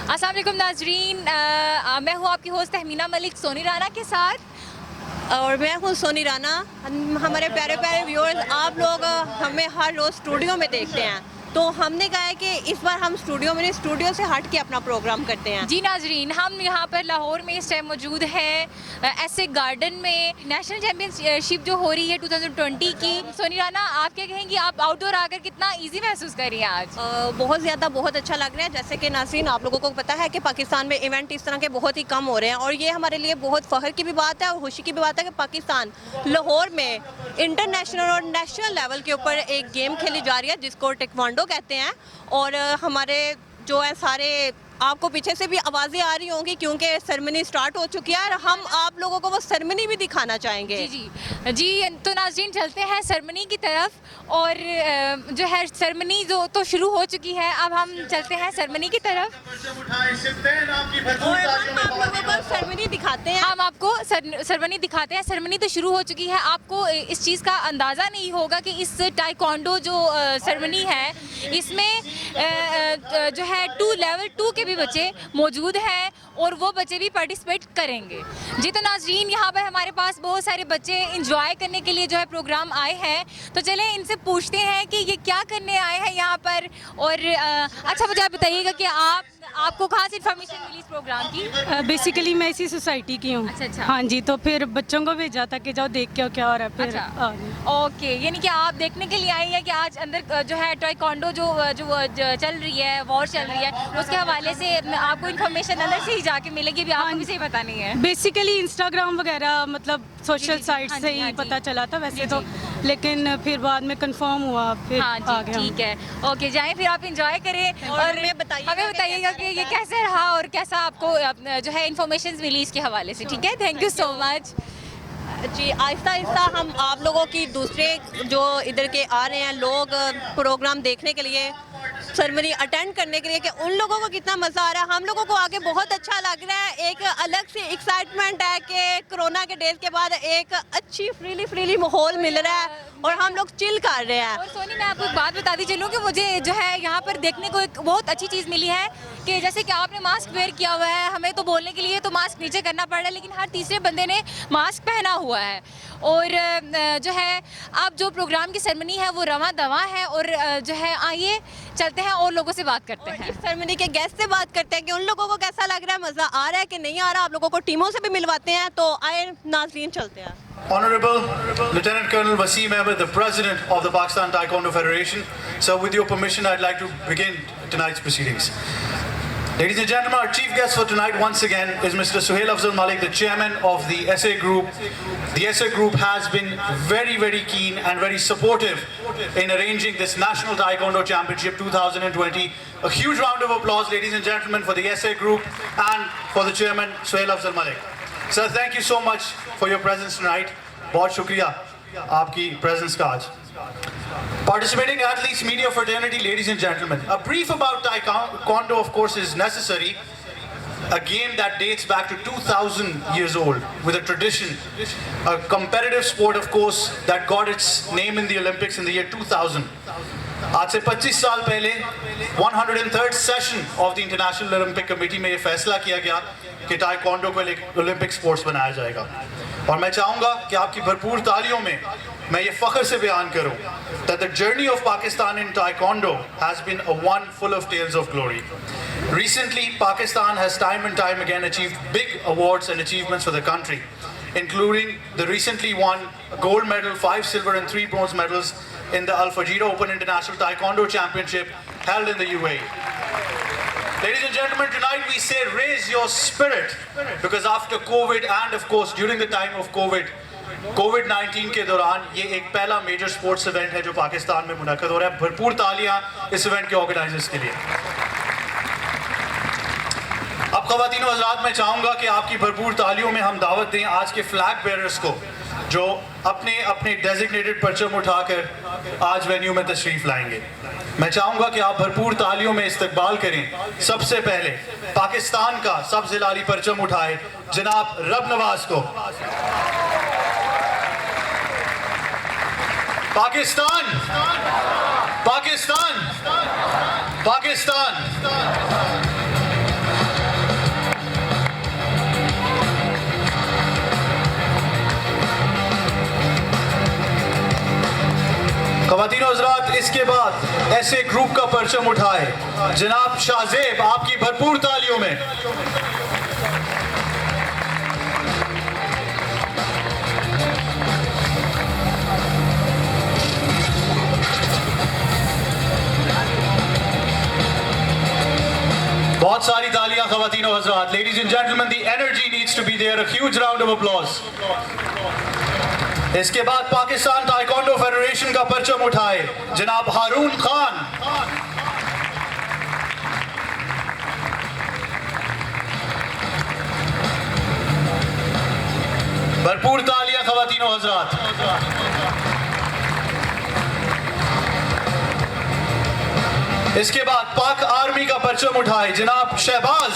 अस्सलाम वालेकुम नाजरीन, मैं हूँ आपकी होस्ट तहमीना मलिक सोनी राना के साथ। और मैं हूँ सोनी राना। हमारे प्यारे प्यारे व्यूअर्स, आप लोग हमें हर रोज़ स्टूडियो में देखते हैं, तो हमने कहा है कि इस बार हम स्टूडियो से हट के अपना प्रोग्राम करते हैं। जी नाजरीन, हम यहाँ पर लाहौर में इस टाइम मौजूद हैं ऐसे गार्डन में नेशनल चैम्पियनशिप जो हो रही है 2020 की। सोनी राना, आप क्या कहेंगी, आप आउटडोर आकर कितना इजी महसूस कर रही हैं आज? बहुत ज़्यादा, बहुत अच्छा लग रहा है। जैसे कि नाज़रीन, आप लोगों को पता है कि पाकिस्तान में इवेंट इस तरह के बहुत ही कम हो रहे हैं, और ये हमारे लिए बहुत फ़ख्र की भी बात है और खुशी की भी बात है कि पाकिस्तान लाहौर में इंटरनेशनल और नेशनल लेवल के ऊपर एक गेम खेली जा रही है जिसको टेक्वांडो कहते हैं। और हमारे जो है सारे, आपको पीछे से भी आवाज़ें आ रही होंगी क्योंकि सेरेमनी स्टार्ट हो चुकी है और हम आप लोगों को वो सेरेमनी भी दिखाना चाहेंगे। जी जी जी, तो नाज़रीन चलते हैं सेरेमनी की तरफ। और जो है सेरेमनी जो तो शुरू हो चुकी है, अब हम चलते हैं सेरेमनी की तरफ और हम आप लोगों को सेरेमनी दिखाते हैं। हम आपको सेरेमनी दिखाते हैं। सेरेमनी तो शुरू हो चुकी है, आपको इस चीज़ का अंदाज़ा नहीं होगा कि इस टाइकोंडो जो सेरेमनी है इसमें जो है लेवल 2 के भी बच्चे मौजूद हैं और वो बच्चे भी पार्टिसिपेट करेंगे। जी, तो नाज़रीन यहाँ पर हमारे पास बहुत सारे बच्चे इंजॉय करने के लिए जो है प्रोग्राम आए हैं, तो चलें इनसे पूछते हैं कि ये क्या करने आए हैं यहाँ पर। और अच्छा, मुझे आप बताइएगा कि आपको कहाँ से इन्फॉर्मेशन मिली इस प्रोग्राम की? बेसिकली मैं इसी सोसाइटी की हूँ। अच्छा। हाँ जी, तो फिर बच्चों को भेजा था कि जाओ देख के आओ क्या हो रहा है। फिर अच्छा, ओके, यानी कि आप देखने के लिए आई हैं कि आज अंदर जो है टाइकोंडो जो चल रही है, वॉर चल रही है, उसके हवाले से आपको इन्फॉर्मेशन अंदर से ही जाके मिलेगी, भी आपको भी सही पता नहीं है। बेसिकली इंस्टाग्राम वगैरह, मतलब सोशल साइट हाँ से जी, ही हाँ जी। पता चला था वैसे जी, तो, लेकिन फिर बाद में कंफर्म हुआ, फिर हाँ आ जी, गए हम। ठीक है, ओके, जाएं फिर आप इंजॉय करें और और हमें बताइएगा कि ये कैसे रहा और कैसा आपको जो है इन्फॉर्मेशन मिली इसके हवाले से। ठीक है, थैंक यू सो मच। जी, आहिस्ता आहिस्ता हम आप लोगों की दूसरे जो इधर के आ रहे हैं लोग प्रोग्राम देखने के लिए, सेरेमनी अटेंड करने के लिए, कि उन लोगों को कितना मज़ा आ रहा है। हम लोगों को आगे बहुत अच्छा लग रहा है। एक अलग से एक्साइटमेंट है कि कोरोना के डेज के बाद एक अच्छी फ्रीली माहौल मिल रहा है और हम लोग चिल कर रहे हैं। और सोनी, मैं आपको एक बात बताती चलूँ कि मुझे जो है यहाँ पर देखने को एक बहुत अच्छी चीज़ मिली है कि जैसे कि आपने मास्क वेयर किया हुआ है, हमें तो बोलने के लिए तो मास्क नीचे करना पड़ रहा है, लेकिन हर तीसरे बंदे ने मास्क पहना हुआ है। और जो है अब जो प्रोग्राम की सेरेमनी है वो रवां दवा है। और जो है आइए चलते हैं और लोगों से बात करते हैं। इस सेरेमनी के गेस्ट से बात करते हैं कि उन लोगों को कैसा लग रहा है, मज़ा आ रहा है कि नहीं आ रहा। आप लोगों को टीमों से भी मिलवाते हैं, तो आए नाज़रीन चलते हैं। Honorable Lieutenant Colonel Wasim Ahmed, the President of the Pakistan Taekwondo Federation. So with your permission, I'd like to begin tonight's proceedings. Ladies and gentlemen, our chief guest for tonight once again is Mr. Suhail Afzal Malik, the chairman of the SA Group. The SA Group has been very keen and very supportive in arranging this National Taekwondo Championship 2020. A huge round of applause, ladies and gentlemen, for the SA Group and for the chairman, Suhail Afzal Malik. Sir, thank you so much for your presence tonight. बहुत शुक्रिया आपकी presence का आज. Participating athletes, media fraternity, ladies and gentlemen. A brief about Taekwondo, of course, is necessary. A game that dates back to 2000 years old with a tradition. A competitive sport, of course, that got its name in the Olympics in the year 2000. आज से 25 साल पहले 103rd session of the international Olympic committee में ये फैसला किया गया कि टाइकोंडो को ओलंपिक स्पोर्ट्स बनाया जाएगा। और मैं चाहूँगा कि आपकी भरपूर तालियों में मैं ये फ़ख्र से बयान करूँ that the journey of Pakistan in Taekwondo has been a one full of tales of glory. Recently, Pakistan has time and time again achieved big awards and achievements for the country, including the recently won gold medal, 5 silver and 3 bronze medals in the Al Fajira Open International Taekwondo Championship held in the UAE. Ladies and gentlemen, tonight we say raise your spirit, because after COVID and of course during the time of COVID-19 के दौरान ये एक पहला major sports event है जो पाकिस्तान में मुनक़द हो रहा है। भरपूर तालियां इस इवेंट के ऑर्गेनाइजर्स के लिए। अब ख़वातीन व हज़रात, मैं चाहूँगा कि आपकी भरपूर तालियों में हम दावत दें आज के फ्लैग बेयरर्स को, जो अपने अपने डेजिग्नेटेड परचम उठाकर आज वेन्यू में तशरीफ़ लाएंगे। मैं चाहूँगा कि आप भरपूर तालियों में इस्तकबाल करें। सबसे पहले पाकिस्तान का सब्ज़ लाली परचम उठाए जनाब रब नवाज को। पाकिस्तान, पाकिस्तान, पाकिस्तान। बाद ऐसे ग्रुप का परचम उठाए जनाब शाहजेब, आपकी भरपूर तालियों में। बहुत सारी तालियां ख़वातीन और हज़रात। Ladies and gentlemen, the energy needs to be there. A huge round of applause. इसके बाद पाकिस्तान ताइक्वांडो फेडरेशन का परचम उठाए जनाब हारून खान। भरपूर तालियां ख़वातीन और हज़रात। इसके बाद पाक आर्मी का परचम उठाए जनाब शहबाज।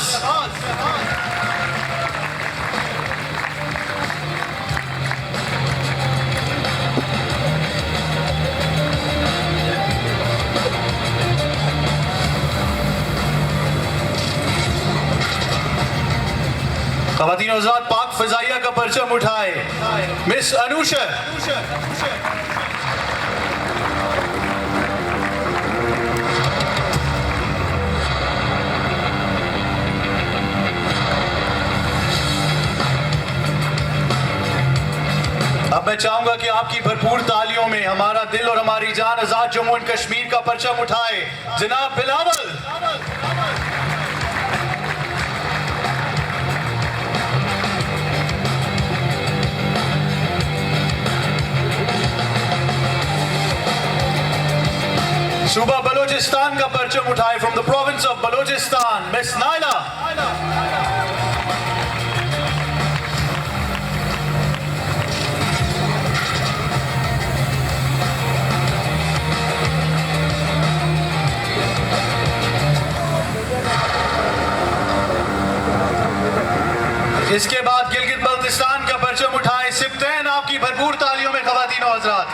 ख़वातीन और हज़रात, पाक फ़िज़ाइया का परचम उठाए मिस अनुषा। अब मैं चाहूंगा कि आपकी भरपूर तालियों में हमारा दिल और हमारी जान आजाद जम्मू एंड कश्मीर का परचम उठाए जनाब बिलावल। सूबा बलोचिस्तान का परचम उठाए from the province of Balochistan miss Naila. इसके बाद गिलगित बल्तिस्तान का परचम उठाए सिप्तैन, आपकी भरपूर तालियों में ख़वातीन और हज़रात।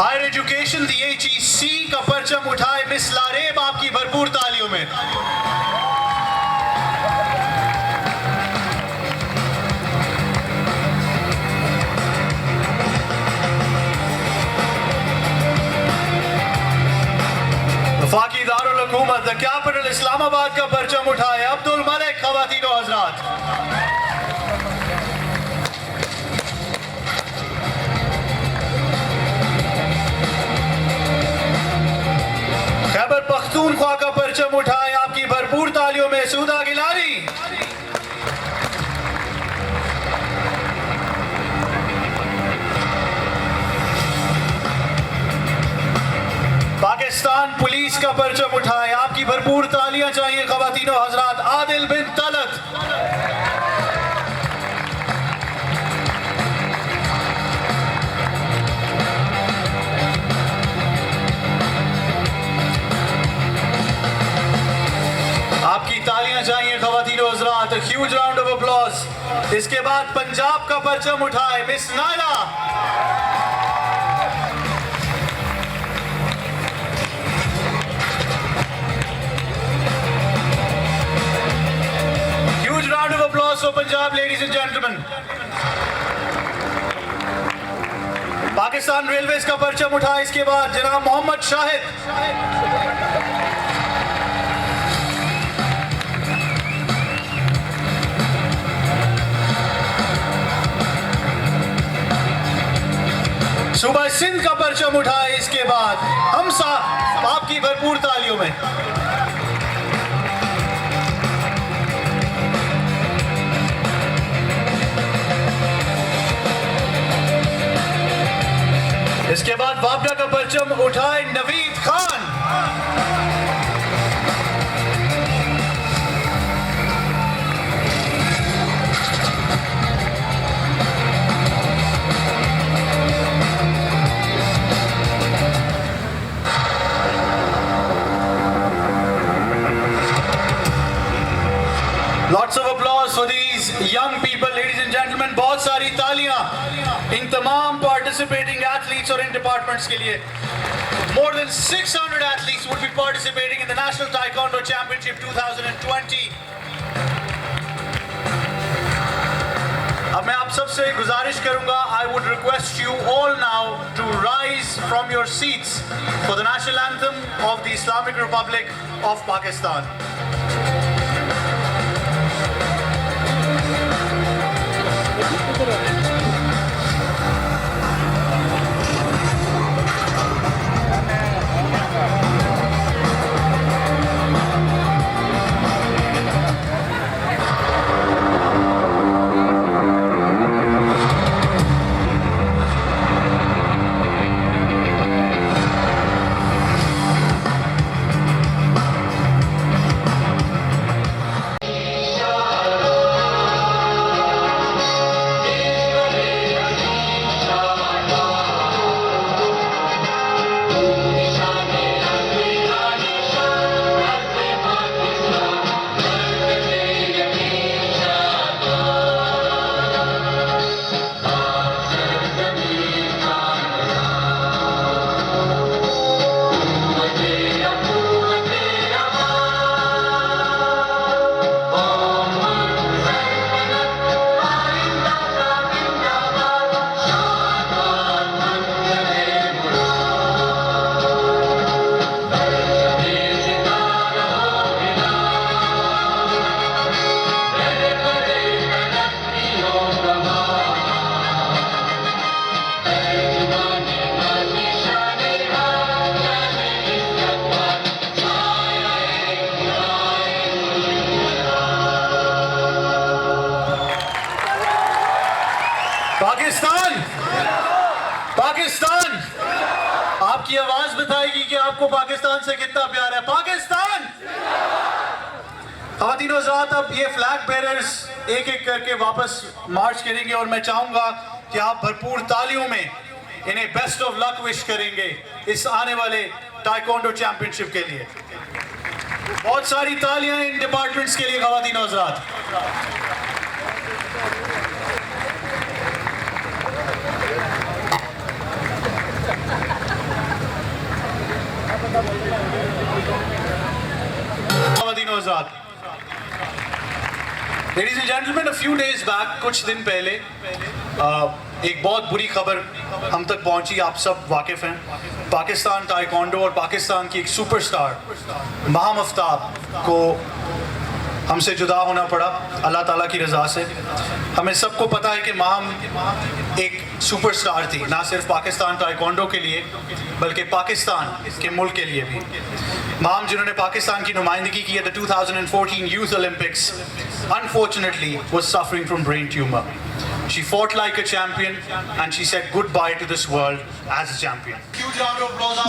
हायर एजुकेशन DHEC का परचम उठाए मिस लारेब, आपकी भरपूर तालियों में। वफाकी दारुल हुकूमत द कैपिटल इस्लामाबाद का परचम उठाए अब्दुल मलिक, ख़वातीन और हज़रात। खैबर पख्तूनख्वा का परचम उठाए आपकी भरपूर तालियों में सूदा गिलारी। पाकिस्तान पुलिस का परचम उठाए, आपकी भरपूर तालियां चाहिए ख़वातीन और हज़रात, आदिल बिन तलत। आपकी तालियां चाहिए ख़वातीन और हज़रात। Huge round of applause. इसके बाद पंजाब का परचम उठाए miss Naila. Round of applause for Punjab, ladies and gentlemen. Pakistan railways का परचम उठा इसके बाद जनाब मोहम्मद शाहिद। सूबा सिंध का परचम उठाए इसके बाद हमसा, आपकी भरपूर तालियों में। इसके बाद बाबरा का परचम उठाए Naveed Khan. Lots of applause for these young people, ladies and gentlemen. बहुत सारी तालियां इन तमाम participating athletes और इन departments के लिए. More than 600 athletes would be participating in the National Taekwondo Championship 2020. आप सबसे गुजारिश करूंगा, I would request you all now to rise from your seats for the national anthem of the Islamic Republic of Pakistan. Pakistan, Pakistan, आपकी आवाज बताएगी कि आपको पाकिस्तान से कितना प्यार है। पाकिस्तान। ख़वातीन और हज़रात, अब ये फ्लैग बेरर्स एक एक करके वापस मार्च करेंगे और मैं चाहूंगा कि आप भरपूर तालियों में इन्हें बेस्ट ऑफ लक विश करेंगे इस आने वाले ताइक्वांडो चैंपियनशिप के लिए। बहुत सारी तालियां इन डिपार्टमेंट्स के लिए ख़वातीन और हज़रात। Ladies and gentlemen, a few days back, कुछ दिन पहले एक बहुत बुरी खबर हम तक पहुंची, आप सब वाकिफ हैं। पाकिस्तान ताइक्वांडो और पाकिस्तान की एक सुपरस्टार माहम आफ्ताब को हमसे जुदा होना पड़ा अल्लाह ताला की रज़ा से। हमें सबको पता है कि माहम एक सुपरस्टार थी, ना सिर्फ पाकिस्तान ताइक्वांडो के लिए बल्कि पाकिस्तान के मुल्क के लिए भी। माहम जिन्होंने पाकिस्तान की नुमाइंदगी की है the 2014 youth Olympics, unfortunately was suffering from brain tumor. She fought like a champion and she said goodbye to this world as a champion.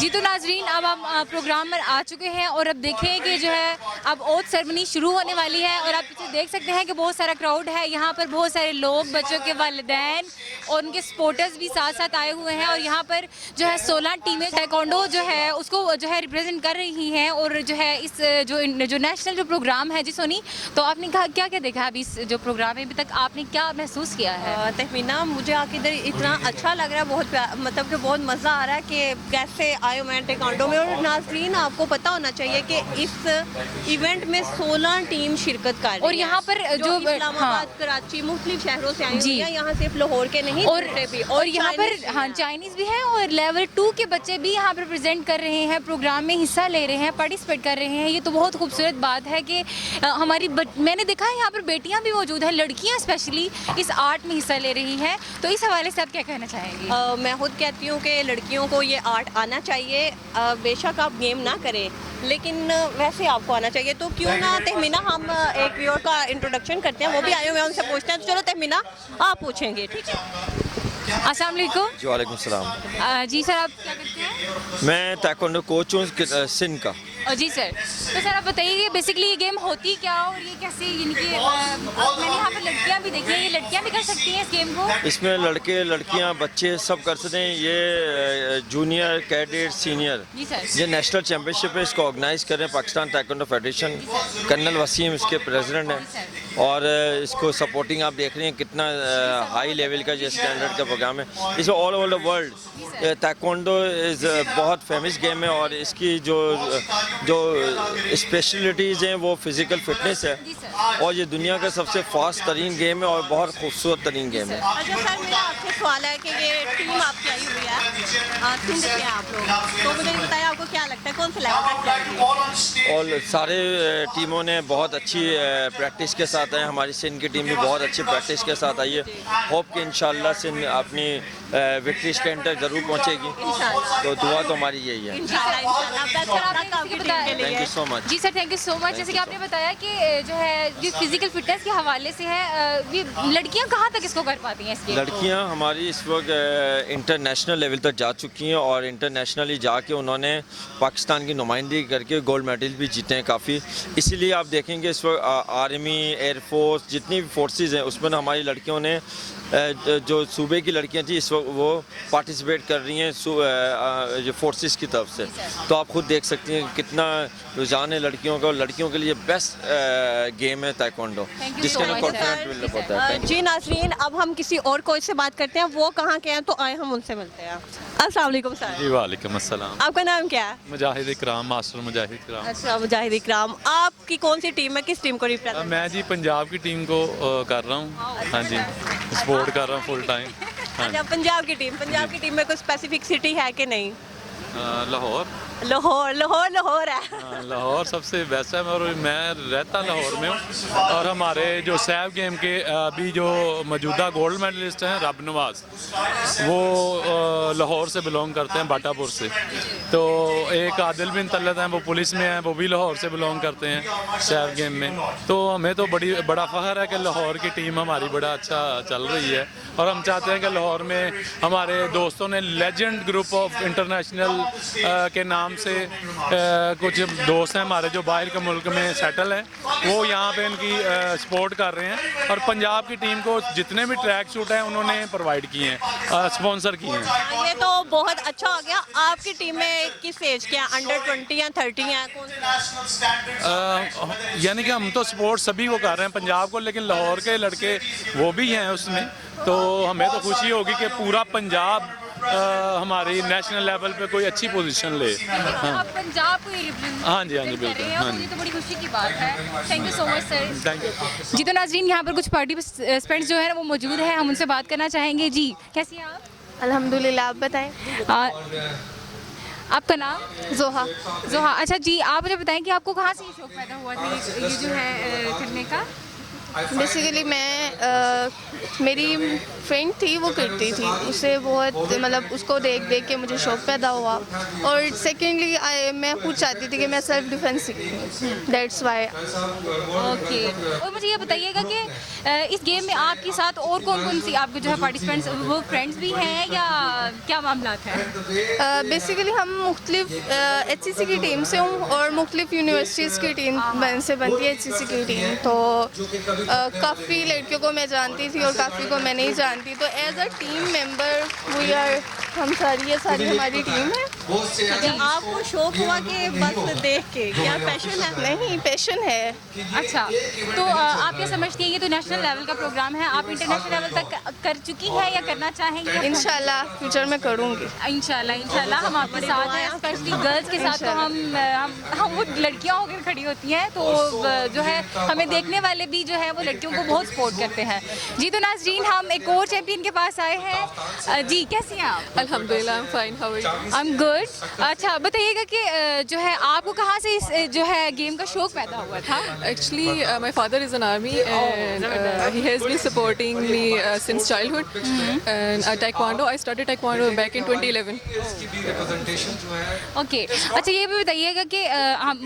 जी तो नाजरीन, अब हम प्रोग्राम में आ चुके हैं और अब देखें कि जो है अब ओथ सेरेमनी शुरू होने वाली है और आप पीछे देख सकते हैं कि बहुत सारा क्राउड है। यहाँ पर बहुत सारे लोग, बच्चों के वालिदैन और उनके सपोर्टर्स भी साथ साथ आए हुए हैं और यहाँ पर जो है 16 टीमें ताइक्वांडो जो है उसको जो है रिप्रेजेंट कर रही हैं और जो है इस जो नेशनल जो प्रोग्राम है। जी सोनी, तो आपने कहा क्या क्या देखा अभी इस जो प्रोग्राम है, अभी तक आपने क्या महसूस किया है? तहमीना, मुझे आके इधर इतना अच्छा लग रहा है, बहुत मतलब कि बहुत मज़ा आ रहा है कि कैसे आए मैं ताइक्वांडो में। और नाज़रीन, आपको पता होना चाहिए कि इस इवेंट में 16 टीम शिरकत कर रही है और यहाँ पर जो इस्लामाबाद, कराची, मुख्तलिफ शहरों से आई हुई है, यहाँ सिर्फ लाहौर के नहीं भी और यहाँ पर हाँ चाइनीज़ भी है और लेवल 2 के बच्चे भी यहाँ पर प्रेजेंट कर रहे हैं, प्रोग्राम में हिस्सा ले रहे हैं, पार्टिसिपेट कर रहे हैं। ये तो बहुत खूबसूरत बात है कि हमारी मैंने देखा है यहाँ पर बेटियाँ भी मौजूद हैं, लड़कियाँ स्पेशली इस आर्ट में हिस्सा ले रही हैं। तो इस हवाले से आप क्या कहना चाहेंगी? मैं खुद कहती हूँ कि लड़कियों को ये आर्ट आना चाहिए। बेशक आप गेम ना करें लेकिन वैसे आपको आना चाहिए। तो क्यों ना तहमीना हम एक व्यूअर का इंट्रोडक्शन करते हैं, वो भी आए हुए हैं, उनसे पूछते हैं। तो चलो तहमीना, आप पूछेंगे, ठीक है? अस्सलाम वालेकुम। जी वालेकुम सलाम। जी सर, आप क्या करते हैं? मैं ताइक्वांडो कोच हूँ सिंध का। जी सर, तो सर आप बताइए बेसिकली ये गेम होती क्या और ये कैसे, यानी कि मैंने यहाँ पर लड़कियाँ भी देखी हैं, ये लड़कियाँ भी कर सकती हैं इस गेम को? इसमें लड़के लड़कियाँ बच्चे सब कर सकते हैं। ये जूनियर कैडेट सीनियर जी सर। ये नेशनल चैम्पियनशिप है, इसको ऑर्गेनाइज कर रहे हैं Pakistan taekwondo federation. Colonel Waseem इसके प्रेसिडेंट हैं और इसको सपोर्टिंग आप देख रहे हैं कितना हाई लेवल का ये स्टैंडर्ड का प्रोग्राम है। इसमें all over the world taekwondo is बहुत फेमस गेम है और इसकी जो स्पेशलिटीज़ हैं वो फिज़िकल फिटनेस है और ये दुनिया का सबसे फास्ट तरीन गेम है और बहुत खूबसूरत तरीन गेम है। अच्छा सर, मेरा आपसे सवाल है कि ये टीम आपकी आई हुई है, सिंध से हैं आप लोग, तो मुझे ये बताइए आपको क्या लगता है कौन से लेवल का खिलाड़ी है? और सारे टीमों ने बहुत अच्छी प्रैक्टिस के साथ आए। हमारी सिंध की टीम भी बहुत अच्छी प्रैक्टिस के साथ आई है। होप कि इंशाल्लाह सिंध अपनी विक्ट्री स्टैंड तक ज़रूर पहुंचेगी, तो दुआ तो हमारी यही है। Thank you so much. जी sir, thank you so much. जैसे कि आपने बताया कि जो है जो फिजिकल फिटनेस के हवाले से है, ये लड़कियां कहाँ तक इसको कर पाती हैं इसके? लड़कियां हमारी इस वक्त इंटरनेशनल लेवल तक जा चुकी हैं और इंटरनेशनली जाके उन्होंने पाकिस्तान की नुमाइंदगी करके गोल्ड मेडल भी जीते हैं काफ़ी। इसीलिए आप देखेंगे इस वक्त आर्मी, एयरफोर्स, जितनी भी फोर्सेस हैं उसमें हमारी लड़कियों ने जो सूबे की लड़कियां थी इस वक्त वो पार्टिसिपेट कर रही हैं जो फोर्सेस की तरफ से। तो आप खुद देख सकती हैं कितना रुझान है लड़कियों का। लड़कियों के लिए बेस्ट गेम है ताइक्वांडो, जिसके अंदर कॉन्फिडेंट बिल्डअप होता है। जी नाज़रीन, अब हम किसी और कोच से बात करते हैं, वो कहाँ के हैं, तो आए हम उनसे मिलते हैं। अस्सलाम वालेकुम सर। जी वालेकुम अस्सलाम। आपका नाम क्या है? मुजाहिद इकराम, मास्टर मुजाहिद इकराम। अच्छा, मुजाहिद इकराम। आपकी कौन सी टीम है, किस टीम को रिप्रेजेंट? मैं जी पंजाब की टीम को कर रहा हूँ। हाँ जी, सपोर्ट कर रहा हूँ फुल टाइम। हाँ अच्छा, पंजाब की टीम में कोई स्पेसिफिक सिटी है कि नहीं? लाहौर। लाहौर है। हाँ, लाहौर सबसे बेस्ट है और मैं रहता लाहौर में हूँ। और हमारे जो सैफ गेम के अभी जो मौजूदा गोल्ड मेडलिस्ट हैं रब नवाज, वो लाहौर से बिलोंग करते हैं, बाटापुर से। तो एक आदिल बिन तलत हैं, वो पुलिस में हैं, वो भी लाहौर से बिलोंग करते हैं सैफ गेम में। तो हमें तो बड़ा फ़ख्र है कि लाहौर की टीम हमारी बड़ा अच्छा चल रही है और हम चाहते हैं कि लाहौर में हमारे दोस्तों ने लेजेंड ग्रुप ऑफ इंटरनेशनल के नाम से कुछ दोस्त हैं हमारे जो बाहर के मुल्क में सेटल हैं, वो यहाँ पे इनकी सपोर्ट कर रहे हैं और पंजाब की टीम को जितने भी ट्रैक सूट हैं उन्होंने प्रोवाइड किए हैं, स्पॉन्सर किए हैं। ये तो बहुत अच्छा हो गया। आपकी टीम में किस एज के हैं, अंडर 20 या 30 हैं? यानी कि हम तो सपोर्ट सभी को कर रहे हैं पंजाब को, लेकिन लाहौर के लड़के वो भी हैं उसमें। तो हमें तो खुशी होगी कि पूरा पंजाब हमारी नेशनल लेवल पे कोई अच्छी पोजीशन ले। हाँ, आप पंजाब को ही रिप्रेजेंट हाँ जी, हाँ जी, कर रहे बिल्कुल। हैं, हाँ मुझे जी, तो बड़ी खुशी की बात है। Thank you so much sir. Thank you. जी तो नाज़रीन, यहाँ पर कुछ पार्टिसिपेंट्स जो है वो मौजूद हैं, हम उनसे बात करना चाहेंगे। जी कैसी हैं आप? अल्हम्दुलिल्लाह, आप बताएं। आपका नाम? जोहा। जोहा। अच्छा जी, आप मुझे बताएं कि आपको कहाँ से ये शौक पैदा हुआ था ये जो है करने का? बेसिकली मेरी फ्रेंड थी, वो करती थी, उससे बहुत मतलब उसको देख देख के मुझे शौक पैदा हुआ। और सेकेंडली मैं खुद चाहती थी कि मैं सेल्फ डिफेंस सीखूँ, दैट्स वाई। ओके। और मुझे ये बताइएगा कि इस गेम में आपके साथ और कौन कौन सी आपके जो है पार्टिसिपेंट्स, वो फ्रेंड्स भी हैं या क्या मामला है? बेसिकली हम मुख्तलिफ HCC की टीम से हूँ और मुख्तलिफ यूनिवर्सिटीज़ की टीम से बनती है HCC की टीम। तो काफ़ी लड़कियों को मैं जानती थी और काफ़ी को मैं नहीं जानती। तो as a team member we are, हम सारी हमारी टीम है। आपको शौक हुआ कि बस देख के, क्या पैशन है? नहीं, पैशन है। अच्छा, तो आप क्या समझती हैं, ये तो नेशनल लेवल का प्रोग्राम है, आप इंटरनेशनल लेवल तक कर चुकी है या करना चाहेंगे? इंशाल्लाह फ्यूचर में करूँगी। इंशाल्लाह हम आपके साथ हैं, स्पेशली गर्ल्स के साथ। तो हम वो लड़कियां होकर खड़ी होती हैं, तो जो है हमें देखने वाले भी जो है वो लड़कियों को बहुत सपोर्ट करते हैं। जी तो नाज़रीन, हम एक और चैंपियन के पास आए हैं। जी कैसी हैं आप? अल्हम्दुलिल्लाह, I am fine, how are you? I am good. अच्छा बताइएगा कि जो है आपको कहाँ से इस जो है गेम का शौक पैदा हुआ था? Actually, my father is an army and he has been supporting me since childhood. And taekwondo, I started taekwondo back in 2011. Okay. अच्छा ये भी बताइएगा कि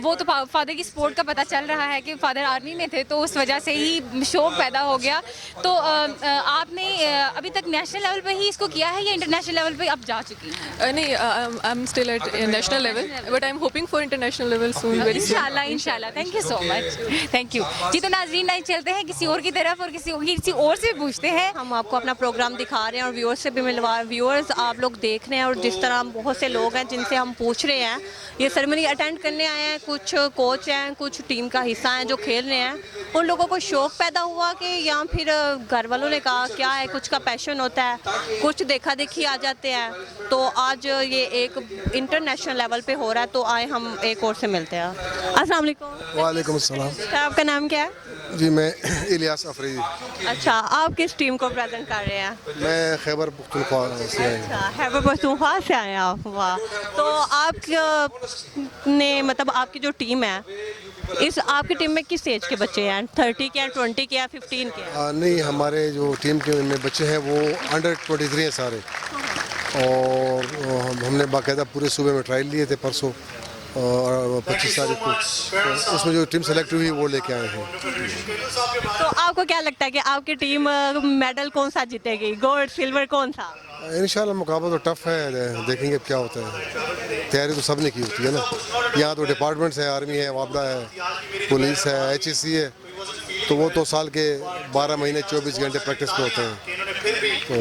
वो तो फादर की सपोर्ट का पता चल रहा है कि फादर आर्मी में थे, तो उस वजह से ही ही शौक पैदा हो गया। तो आपने अभी तक नेशनल लेवल पे ही इसको किया है या इंटरनेशनल लेवल पे अब जा चुकी हैं? नहीं, I'm still at national level, but I'm hoping for international level soon, very soon. इंशाल्लाह इंशाल्लाह। Thank you so much, thank you जी। तो नाज़रीन, नहीं चलते हैं किसी और की तरफ और किसी और से पूछते हैं। हम आपको अपना प्रोग्राम दिखा रहे हैं और व्यूअर्स से भी मिलवा, व्यूअर्स आप लोग देख रहे हैं और जिस तरह बहुत से लोग हैं जिनसे हम पूछ रहे हैं, ये सेरेमनी अटेंड करने आए हैं, कुछ कोच हैं, कुछ टीम का हिस्सा हैं जो खेल रहे हैं। उन लोगों को शौक पैदा हुआ कि या फिर घर वालों ने कहा क्या है, कुछ का पैशन होता है, कुछ देखा देखी आ जाते हैं। तो आज ये एक इंटरनेशनल लेवल पे हो रहा है, तो आए हम एक और से मिलते हैं। अस्सलाम वालेकुम। वालेकुम अस्सलाम। सर, आपका नाम क्या है? जी, मैं इलियास अफरीदी। अच्छा, आप किस टीम को प्रेजेंट कर रहे हैं? मैं खैबर पख्तूनख्वा से आया हूँ। अच्छा, खैबर पख्तूनख्वा से आए आप, वाह। तो आप ने मतलब आपकी जो टीम है, इस आपकी टीम में किस एज के बच्चे हैं? 30 के हैं, 20 के हैं, 15 के हैं? नहीं, हमारे जो टीम के में बच्चे हैं वो अंडर 23 हैं सारे, और हमने बाकायदा पूरे सूबे में ट्रायल लिए थे परसों और 25 तारीख को, तो उसमें जो टीम सेलेक्ट हुई वो लेके आए हैं। तो आपको क्या लगता है कि आपकी टीम मेडल कौन सा जीतेगी, गोल्ड सिल्वर कौन सा? इंशाल्लाह मुकाबला तो टफ है, देखेंगे अब क्या होता है। तैयारी तो सब ने की होती है ना, यहाँ तो डिपार्टमेंट्स हैं, आर्मी है, वापडा है, पुलिस है, HEC है, तो वो तो साल के 12 महीने 24 घंटे प्रैक्टिस पे होते हैं, तो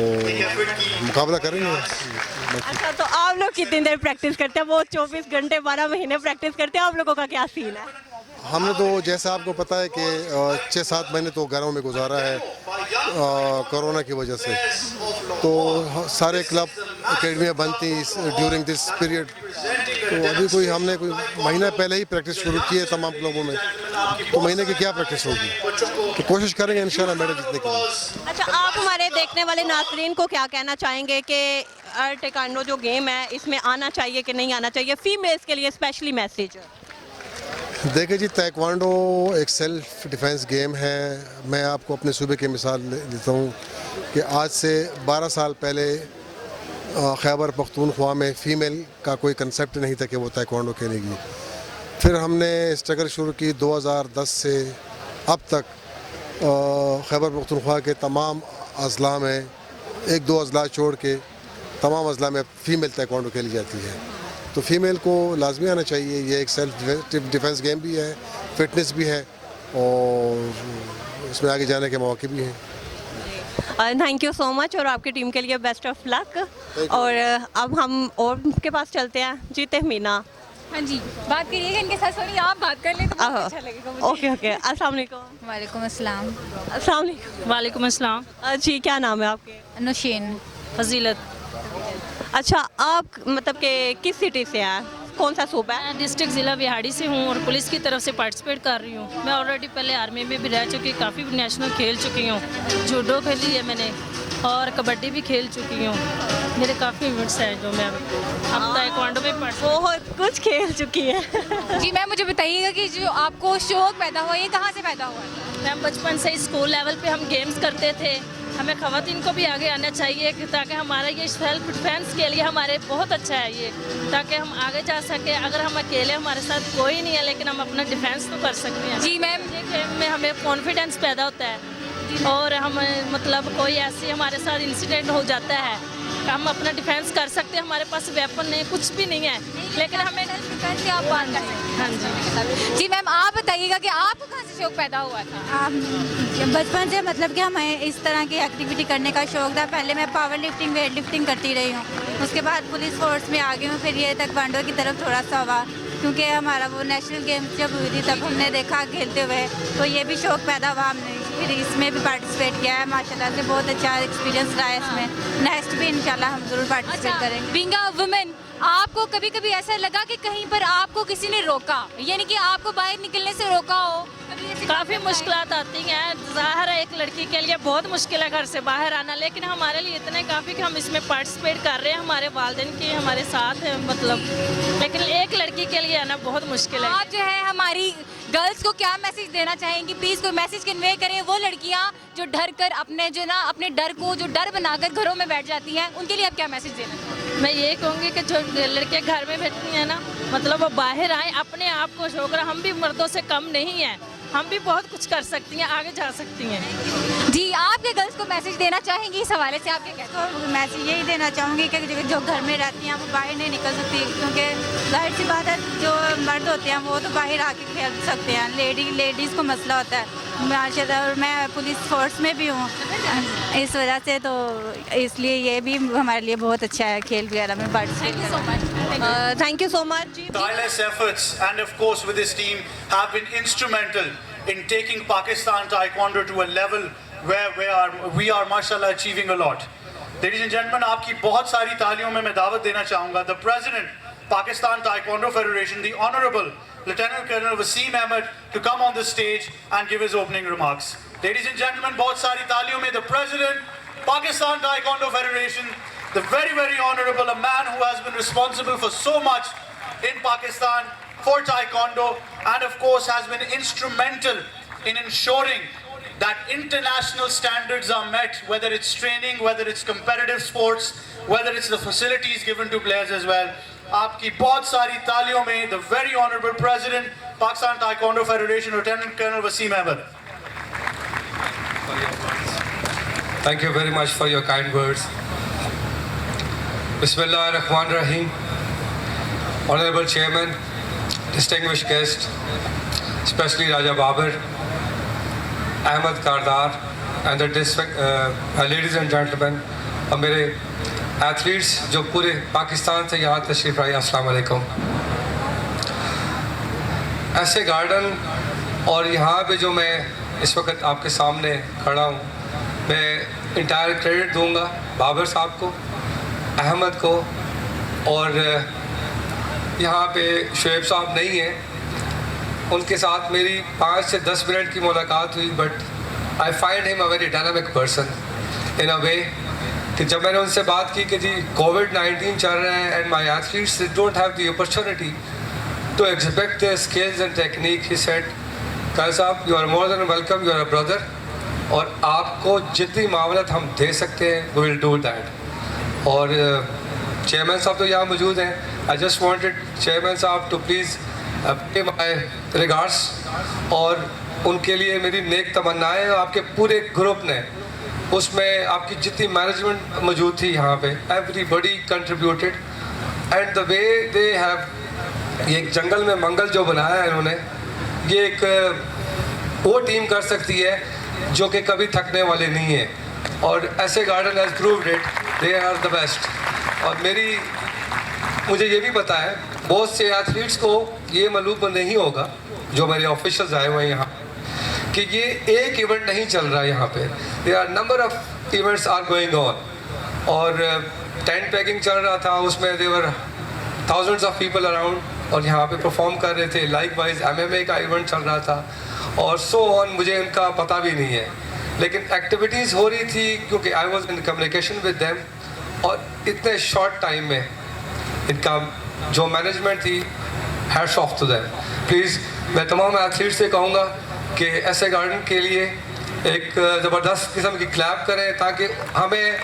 मुकाबला करेंगे। अच्छा, तो आप लोग कितनी देर प्रैक्टिस करते हैं? वो 24 घंटे 12 महीने प्रैक्टिस करते हैं, आप लोगों का क्या सीन है? हमने तो जैसा आपको पता है कि 6-7 महीने तो घरों में गुजारा है कोरोना की वजह से, तो सारे क्लब एकेडमियाँ बंद थी ड्यूरिंग दिस पीरियड, तो अभी हमने कोई महीना पहले ही प्रैक्टिस शुरू की है तमाम क्लबों में, तो महीने की क्या प्रैक्टिस होगी, तो कोशिश करेंगे इंशाल्लाह मेडल जीतने के लिए। अच्छा, आप हमारे देखने वाले नाज़रीन को क्या कहना चाहेंगे कि टेक्वांडो जो गेम है इसमें आना चाहिए कि नहीं आना चाहिए, फीमेल्स के लिए स्पेशली मैसेज? देखिए जी, ताइक्वांडो एक सेल्फ डिफेंस गेम है। मैं आपको अपने सूबे की मिसाल देता हूँ कि आज से 12 साल पहले खैबर पख्तूनख्वा में फ़ीमेल का कोई कंसेप्ट नहीं था कि वो ताइक्वांडो खेलेगी। फिर हमने स्ट्रगल शुरू की 2010 से अब तक। खैबर पख्तूनख्वा के तमाम अजला में 1-2 अजला छोड़ के तमाम अजला में फ़ीमेल ताइक्वांडो खेली जाती है, तो फीमेल को लाजमी आना चाहिए। ये एक सेल्फ डिफेंस गेम भी है, फिटनेस भी है, और इसमें आगे जाने के मौके भी हैं। थैंक यू सो मच और आपकी टीम के लिए बेस्ट ऑफ लक। और अब हम और के पास चलते हैं जी, तहमीना। हाँ जी, बात करिएगा इनके साथ, सॉरी आप बात कर लें तो बहुत अच्छा लगेगा मुझे। ओके ओके, अस्सलाम वालेकुम। वालेकुम अस्सलाम। अस्सलाम वालेकुम। वालेकुम अस्सलाम। जी, क्या नाम है आपके? नुशीन। फजीलत। अच्छा, आप मतलब कि किस सिटी से हैं, कौन सा सूबा है? मैं डिस्ट्रिक्ट ज़िला बिहाड़ी से हूँ और पुलिस की तरफ से पार्टिसिपेट कर रही हूँ। मैं ऑलरेडी पहले आर्मी में भी रह चुकी, काफ़ी नेशनल खेल चुकी हूँ, जूडो खेली है मैंने और कबड्डी भी खेल चुकी हूँ। मेरे काफ़ी इवेंट्स हैं जो मैं अब ताइक्वांडो में बहुत कुछ खेल चुकी है। जी मैम, मुझे बताइएगा कि जो आपको शौक पैदा हुआ, ये कहाँ से पैदा हुआ? मैम, बचपन से स्कूल लेवल पे हम गेम्स करते थे। हमें ख़वातीन को भी आगे आना चाहिए ताकि हमारा ये सेल्फ डिफेंस के लिए हमारे बहुत अच्छा है ये, ताकि हम आगे जा सके। अगर हम अकेले, हमारे साथ कोई नहीं है, लेकिन हम अपना डिफेंस तो कर सकते हैं। जी मैम, ये गेम में हमें कॉन्फिडेंस पैदा होता है और हम मतलब कोई ऐसी हमारे साथ इंसिडेंट हो जाता है, हम अपना डिफेंस कर सकते हैं। हमारे पास वेपन नहीं, कुछ भी नहीं है, लेकिन हमें कैसे आप बात कर सकते हैं? हाँ जी। जी मैम, आप बताइएगा कि आपको कहाँ से शौक पैदा हुआ था? बचपन से मतलब कि हमें इस तरह की एक्टिविटी करने का शौक था। पहले मैं पावर लिफ्टिंग, वेट लिफ्टिंग करती रही हूँ, उसके बाद पुलिस फोर्स में आ गई हूँ, फिर ये ताइक्वांडो की तरफ थोड़ा सा हुआ, क्योंकि हमारा वो नेशनल गेम्स जब हुई थी तब हमने देखा खेलते हुए, तो ये भी शौक पैदा हुआ। हमने फिर इसमें भी पार्टिसिपेट किया है, माशाल्लाह से बहुत अच्छा एक्सपीरियंस रहा है इसमें। नेक्स्ट भी इंशाल्लाह हम ज़रूर पार्टिसिपेट करेंगे। बीइंग अ वुमेन, आपको कभी कभी ऐसा लगा कि कहीं पर आपको किसी ने रोका, यानी कि आपको बाहर निकलने से रोका हो? काफ़ी मुश्किलात आती हैं, ज़ाहिर है एक लड़की के लिए बहुत मुश्किल है घर से बाहर आना, लेकिन हमारे लिए इतने काफ़ी कि हम इसमें पार्टिसिपेट कर रहे हैं, हमारे वालिदैन की हमारे साथ है मतलब, लेकिन एक लड़की के लिए आना बहुत मुश्किल है। आप जो है हमारी गर्ल्स को क्या मैसेज देना चाहेंगी? प्लीज़ कोई मैसेज कन्वे करें। वो लड़कियाँ जो डर कर अपने डर को जो डर बनाकर घरों में बैठ जाती हैं, उनके लिए आप क्या मैसेज देना चाहेंगे? मैं ये कहूँगी कि जो लड़कियाँ घर में बैठती हैं ना, मतलब वो बाहर आएँ, अपने आप को शो करें। हम भी मर्दों से कम नहीं हैं, हम भी बहुत कुछ कर सकती हैं, आगे जा सकती हैं। जी, आपके गर्ल्स को मैसेज देना चाहेंगी इस हवाले से? आप क्या कहते हैं? तो मैं यही देना चाहूँगी कि जो घर में रहती हैं वो बाहर नहीं निकल सकती, क्योंकि जाहिर सी बात है जो मर्द होते हैं वो तो बाहर आके खेल सकते हैं, लेडीज़ को मसला होता है माशाल्लाह। और मैं पुलिस फोर्स में भी हूँ, इस वजह से तो इसलिए ये भी हमारे लिए बहुत अच्छा है खेल वगैरह में पार्टिसिपेट करना। Thank you so much. Tireless efforts and of course with this team have been instrumental in taking Pakistan Taekwondo to a level where we are mashallah achieving a lot. Ladies and gentlemen, आपकी बहुत सारी तालियों में मैं दावत देना चाहूँगा the President Pakistan Taekwondo Federation, the Honorable Lieutenant Colonel Wasim Ahmed, to come on the stage and give his opening remarks. Ladies and gentlemen, बहुत सारी तालियों में the President Pakistan Taekwondo Federation, the very honorable, a man who has been responsible for so much in Pakistan for Taekwondo and of course has been instrumental in ensuring that international standards are met, whether it's training, whether it's competitive sports, whether it's the facilities given to players as well. आपकी बहुत सारी तालियों में the very honorable President Pakistan Taekwondo Federation, Lieutenant Colonel Wasim Ahmed. Thank you very much for your kind words. Bismillahirrahmanirrahim. Honorable Chairman, distinguished guest, especially Raja Babar, Ahmed Kardar, and the district, ladies and gentlemen, और मेरे athletes जो पूरे पाकिस्तान से यहाँ तशरीफ़ आए, अस्सलाम वालेकुम। ऐसे गार्डन और यहाँ पे जो मैं इस वक्त आपके सामने खड़ा हूँ, मैं इंटायर क्रेडिट दूंगा बाबर साहब को, अहमद को, और यहाँ पे शुएब साहब नहीं हैं, उनके साथ मेरी 5 से 10 मिनट की मुलाकात हुई, but I find him a very dynamic person in a way कि जब मैंने उनसे बात की कि जी कोविड-19 चल रहा है and my athletes don't have the opportunity to exhibit their skills and technique, he said Kayal साहब you are more than welcome, you are a brother, और आपको जितनी मावनत हम दे सकते हैं वी विल डू दैट। और चेयरमैन साहब तो यहाँ मौजूद हैं, आई जस्ट वांटेड चेयरमैन साहब to please pay my regards, और उनके लिए मेरी नेक तमन्नाएं। आपके पूरे ग्रुप ने, उसमें आपकी जितनी मैनेजमेंट मौजूद थी यहाँ पे, everybody contributed and the way they have, ये एक जंगल में मंगल जो बनाया है इन्होंने, ये एक वो टीम कर सकती है जो कि कभी थकने वाले नहीं है, और ऐसे garden has proved it, they are the best. और मुझे ये भी पता है बहुत से एथलीट्स को ये मालूम नहीं होगा जो मेरे ऑफिशियल्स आए हुए हैं यहाँ, कि ये एक इवेंट नहीं चल रहा है यहाँ पे, there are number of events are going on. और टेंट पैकिंग चल रहा था, उसमें there were thousands of people around, और यहाँ पे परफॉर्म कर रहे थे। लाइकवाइज MMA का इवेंट चल रहा था, और सो ऑन, मुझे इनका पता भी नहीं है, लेकिन एक्टिविटीज़ हो रही थी क्योंकि I was in communication with them, और इतने शॉर्ट टाइम में इनका जो मैनेजमेंट थी, hats off to them. Please मैं तमाम एथलीट्स से कहूँगा कि ऐसे गार्डन के लिए एक ज़बरदस्त किस्म की क्लैप करें, ताकि हमें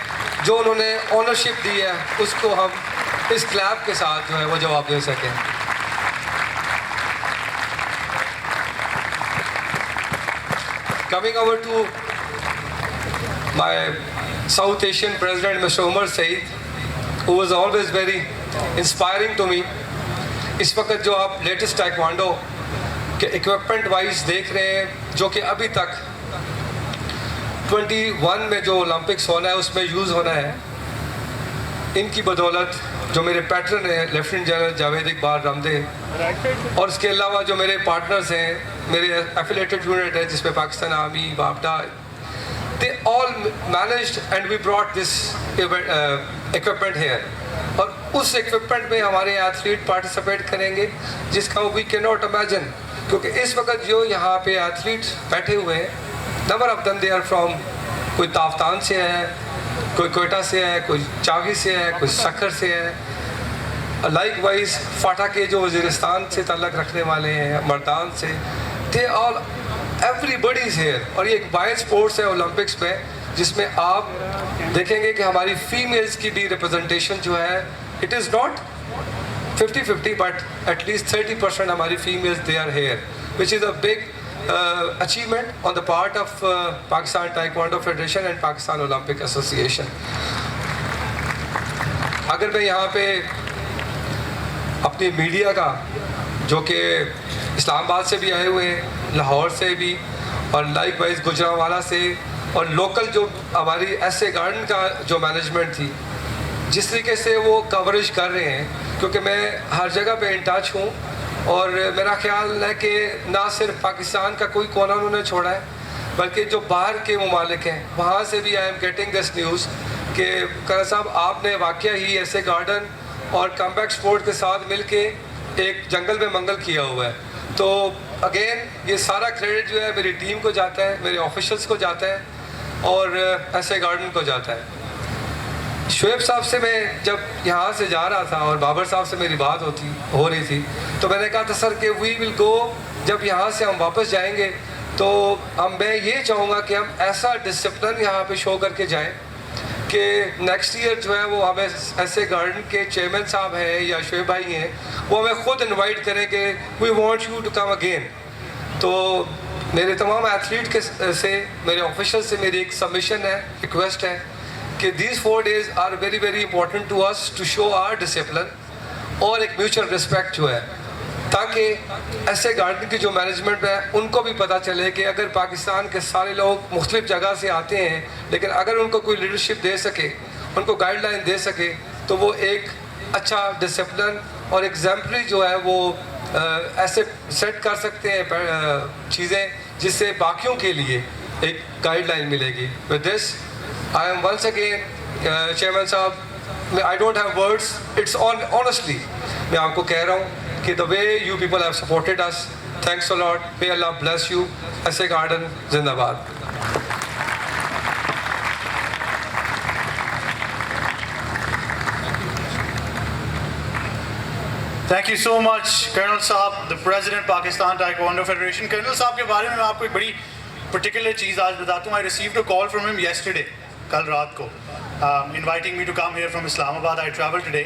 जो उन्होंने ओनरशिप दी है उसको हम इस क्लैप के साथ जो है वो जवाब दे सकें। Coming over to my South Asian President, Mr. Umar Saeed, who was always very inspiring to me. इस वक्त जो आप लेटेस्ट टाइक्वांडो के इक्विपमेंट वाइज देख रहे हैं, जो कि अभी तक 21 में जो ओलंपिक्स होना है उसमें यूज़ होना है, इनकी बदौलत जो मेरे पैटर्न हैं लेफ्टिनेंट जनरल जावेद इकबाल रमदे, और इसके अलावा जो मेरे पार्टनर्स हैं, मेरे एफिलेटेड यूनिट है जिसमें पाकिस्तान आर्मी, बापडा, they all managed and we brought this equipment here. और उस इक्विपमेंट में हमारे एथलीट पार्टिसिपेट करेंगे जिसका वी कैन नॉट इमेजिन, क्योंकि इस वक्त जो यहाँ पे एथलीट बैठे हुए हैं, number of them they are from, कोई ताफ्तान से है, कोई कोयटा से है, कोई चागी से है, कोई सक्खर से है, लाइकवाइज फाटा के जो वज़ीरिस्तान से ताल्लुक़ रखने वाले हैं, मर्दान से, they all everybody is here. और ये एक बाय स्पोर्ट्स है ओलंपिक्स में, जिसमें आप देखेंगे कि हमारी फीमेल्स की भी रिप्रेजेंटेशन जो है, it is not 50-50 but at least 30% हमारी females they are here, which is a big achievement on the part of Pakistan Taekwondo Federation and Pakistan Olympic Association. अगर मैं यहाँ पे अपनी मीडिया का, जो कि इस्लामाबाद से भी आए हुए हैं, लाहौर से भी, और लाइकवाइज गुजरांवाला से, और लोकल जो हमारी एसए गार्डन का जो मैनेजमेंट थी, जिस तरीके से वो कवरेज कर रहे हैं, क्योंकि मैं हर जगह पे इन टच हूँ, और मेरा ख्याल है कि ना सिर्फ पाकिस्तान का कोई कोना उन्होंने छोड़ा है, बल्कि जो बाहर के ममालिक हैं वहाँ से भी I am getting this news कि करण साहब आपने वाकया ही ऐसे गार्डन और कमबैक स्पोर्ट के साथ मिलके एक जंगल में मंगल किया हुआ है। तो अगेन ये सारा क्रेडिट जो है मेरी टीम को जाता है, मेरे ऑफिशियल्स को जाता है, और ऐसे गार्डन को जाता है। शुएब साहब से मैं जब यहाँ से जा रहा था और बाबर साहब से मेरी बात हो रही थी, तो मैंने कहा था सर कि वी विल गो, जब यहाँ से हम वापस जाएंगे तो मैं ये चाहूँगा कि हम ऐसा डिसिप्लिन यहाँ पे शो करके जाएं कि नेक्स्ट ईयर जो है वो हमें ऐसे गार्डन के चेयरमैन साहब हैं या शुएब भाई हैं, वो हमें ख़ुद इनवाइट करें कि we want you to come again. तो मेरे तमाम एथलीट के से, मेरे ऑफिशियल से मेरी एक सबमिशन है, रिक्वेस्ट है कि these 4 days are very very important to us to show our discipline और एक म्यूचुअल रिस्पेक्ट जो है, ताकि ऐसे गार्डन की जो मैनेजमेंट है उनको भी पता चले कि अगर पाकिस्तान के सारे लोग मुख्तलिफ जगह से आते हैं, लेकिन अगर उनको कोई लीडरशिप दे सके, उनको गाइडलाइन दे सके, तो वो एक अच्छा डिसिप्लिन और एग्जाम्पली जो है वो ऐसे सेट कर सकते हैं चीज़ें, जिससे बाकियों के लिए एक गाइडलाइन मिलेगी। With this I am once again chairman साहब, I don't have words, it's honestly मैं आपको कह रहा हूँ कि the way you people have supported us, thanks a lot, may Allah bless you, ऐसे गार्डन जिंदाबाद। Thank you so much, Colonel Saab, the President Pakistan Taekwondo Federation. Colonel Saab के बारे में मैं आपको एक बड़ी particular चीज़ आज बताता हूँ. I received a call from him yesterday, कल रात को, inviting me to come here from Islamabad. I traveled today,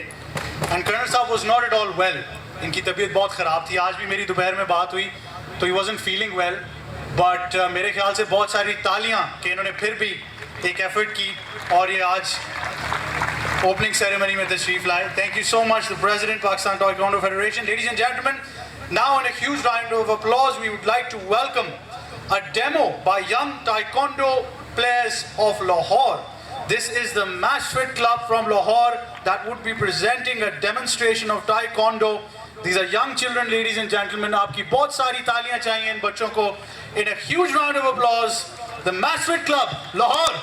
and Colonel Saab was not at all well. इनकी तबीयत बहुत ख़राब थी. आज भी मेरी दोपहर में बात हुई तो he wasn't feeling well, but मेरे ख्याल से बहुत सारी तालियां कि इन्होंने फिर भी एक एफर्ट की और ये आज ओपनिंग सेरेमनी में तशरीफ लाए. Thank you so much, the President Pakistan Taekwondo Federation. Ladies and gentlemen, now in a huge round of applause, we would like to welcome a demo by young Taekwondo players of Lahore. This is the Mashfit Club from Lahore that would be presenting a demonstration of Taekwondo. These are young children, ladies and gentlemen. आपकी बहुत सारी तालियां चाहिए इन बच्चों को. In a huge round of applause, the Mashfit Club, Lahore.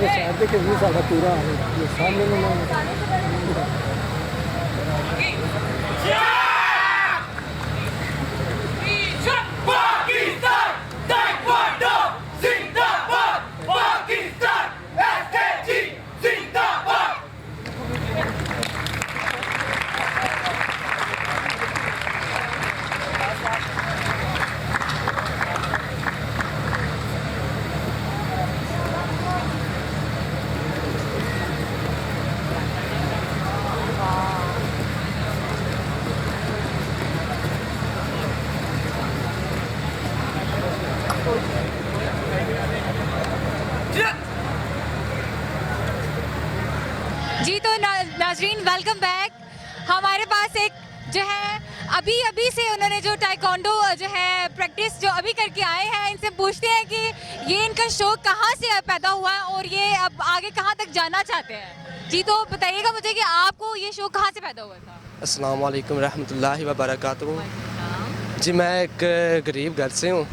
Side के भी सारा पूरा ये सामने में जी तो नाजरीन वेलकम बैक। हमारे पास एक जो है अभी से उन्होंने जो टाइकोंडो जो है प्रैक्टिस जो अभी करके आए हैं, इनसे पूछते हैं कि ये इनका शौक कहाँ से पैदा हुआ है और ये अब आगे कहाँ तक जाना चाहते हैं। जी तो बताइएगा मुझे कि आपको ये शौक कहाँ से पैदा हुआ था। अस्सलाम वालेकुम रहमतुल्लाहि व बरकातुहू। जी मैं एक गरीब घर से हूँ।